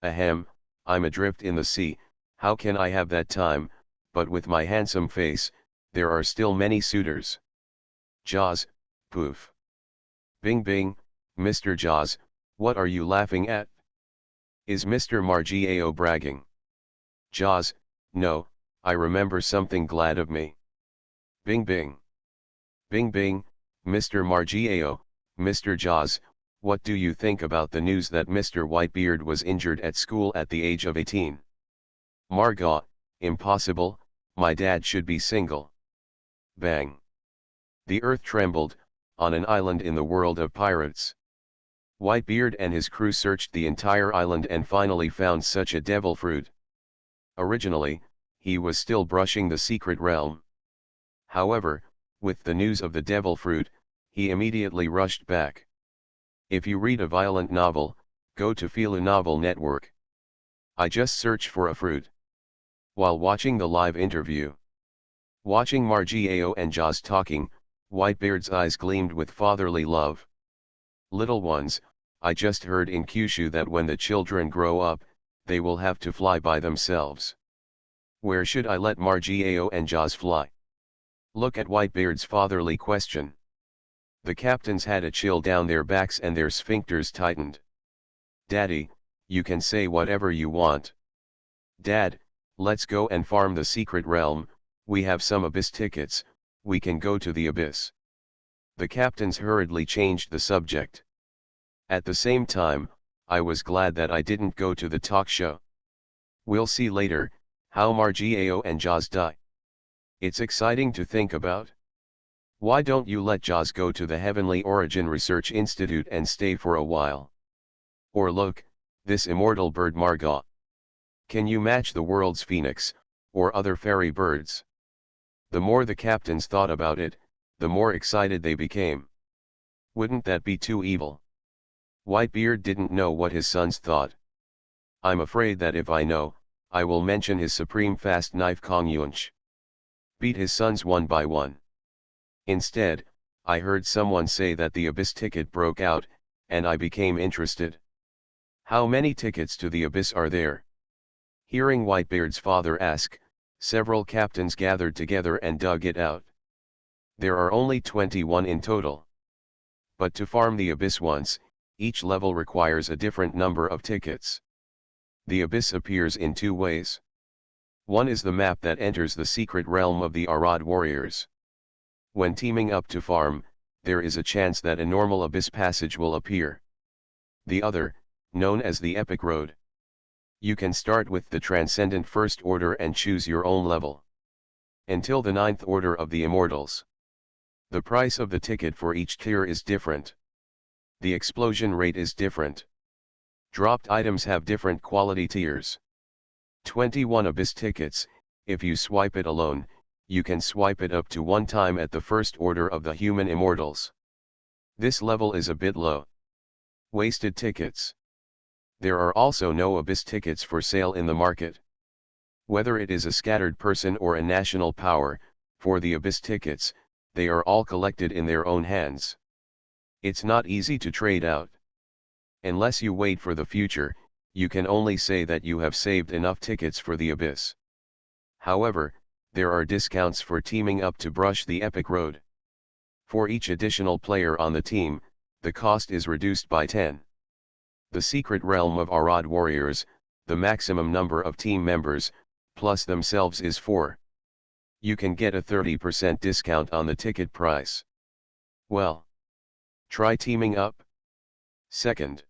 Ahem, I'm adrift in the sea, how can I have that time, but with my handsome face, there are still many suitors. Jaws, poof. Bing Bing, Mr. Jaws, what are you laughing at? Is Mr. Margiao bragging? Jaws, no, I remember something glad of me. Bing Bing. Bing Bing, Mr. Margiao, Mr. Jaws, what do you think about the news that Mr. Whitebeard was injured at school at the age of 18? Margot, impossible, my dad should be single. Bang. The earth trembled, on an island in the world of pirates. Whitebeard and his crew searched the entire island and finally found such a devil fruit. Originally, he was still brushing the secret realm. However, with the news of the devil fruit, he immediately rushed back. If you read a violent novel, go to Filu Novel Network. I just search for a fruit. While watching the live interview, watching Margiao and Jaws talking, Whitebeard's eyes gleamed with fatherly love. Little ones, I just heard in Kyushu that when the children grow up, they will have to fly by themselves. Where should I let Margiao and Jaws fly? Look at Whitebeard's fatherly question. The captains had a chill down their backs and their sphincters tightened. Daddy, you can say whatever you want. Dad, let's go and farm the secret realm, we have some abyss tickets, we can go to the abyss. The captains hurriedly changed the subject. At the same time, I was glad that I didn't go to the talk show. We'll see later, how Margiao and Jaws die. It's exciting to think about. Why don't you let Jaws go to the Heavenly Origin Research Institute and stay for a while? Or look, this immortal bird Margot. Can you match the world's phoenix, or other fairy birds? The more the captains thought about it, the more excited they became. Wouldn't that be too evil? Whitebeard didn't know what his sons thought. I'm afraid that if I know, I will mention his supreme fast knife Kong Yunch. Beat his sons one by one. Instead, I heard someone say that the abyss ticket broke out, and I became interested. How many tickets to the abyss are there? Hearing Whitebeard's father ask, several captains gathered together and dug it out. There are only 21 in total. But to farm the abyss once, each level requires a different number of tickets. The abyss appears in two ways. One is the map that enters the secret realm of the Arad warriors. When teaming up to farm, there is a chance that a normal abyss passage will appear. The other, known as the Epic Road. You can start with the Transcendent First Order and choose your own level. Until the 9th Order of the Immortals. The price of the ticket for each tier is different. The explosion rate is different. Dropped items have different quality tiers. 21 Abyss tickets, if you swipe it alone, you can swipe it up to 1 time at the First Order of the Human Immortals. This level is a bit low. Wasted tickets. There are also no Abyss tickets for sale in the market. Whether it is a scattered person or a national power, for the Abyss tickets, they are all collected in their own hands. It's not easy to trade out. Unless you wait for the future, you can only say that you have saved enough tickets for the Abyss. However, there are discounts for teaming up to brush the Epic Road. For each additional player on the team, the cost is reduced by 10. The secret realm of Arad warriors, the maximum number of team members, plus themselves is 4. You can get a 30% discount on the ticket price. Well, try teaming up. Second.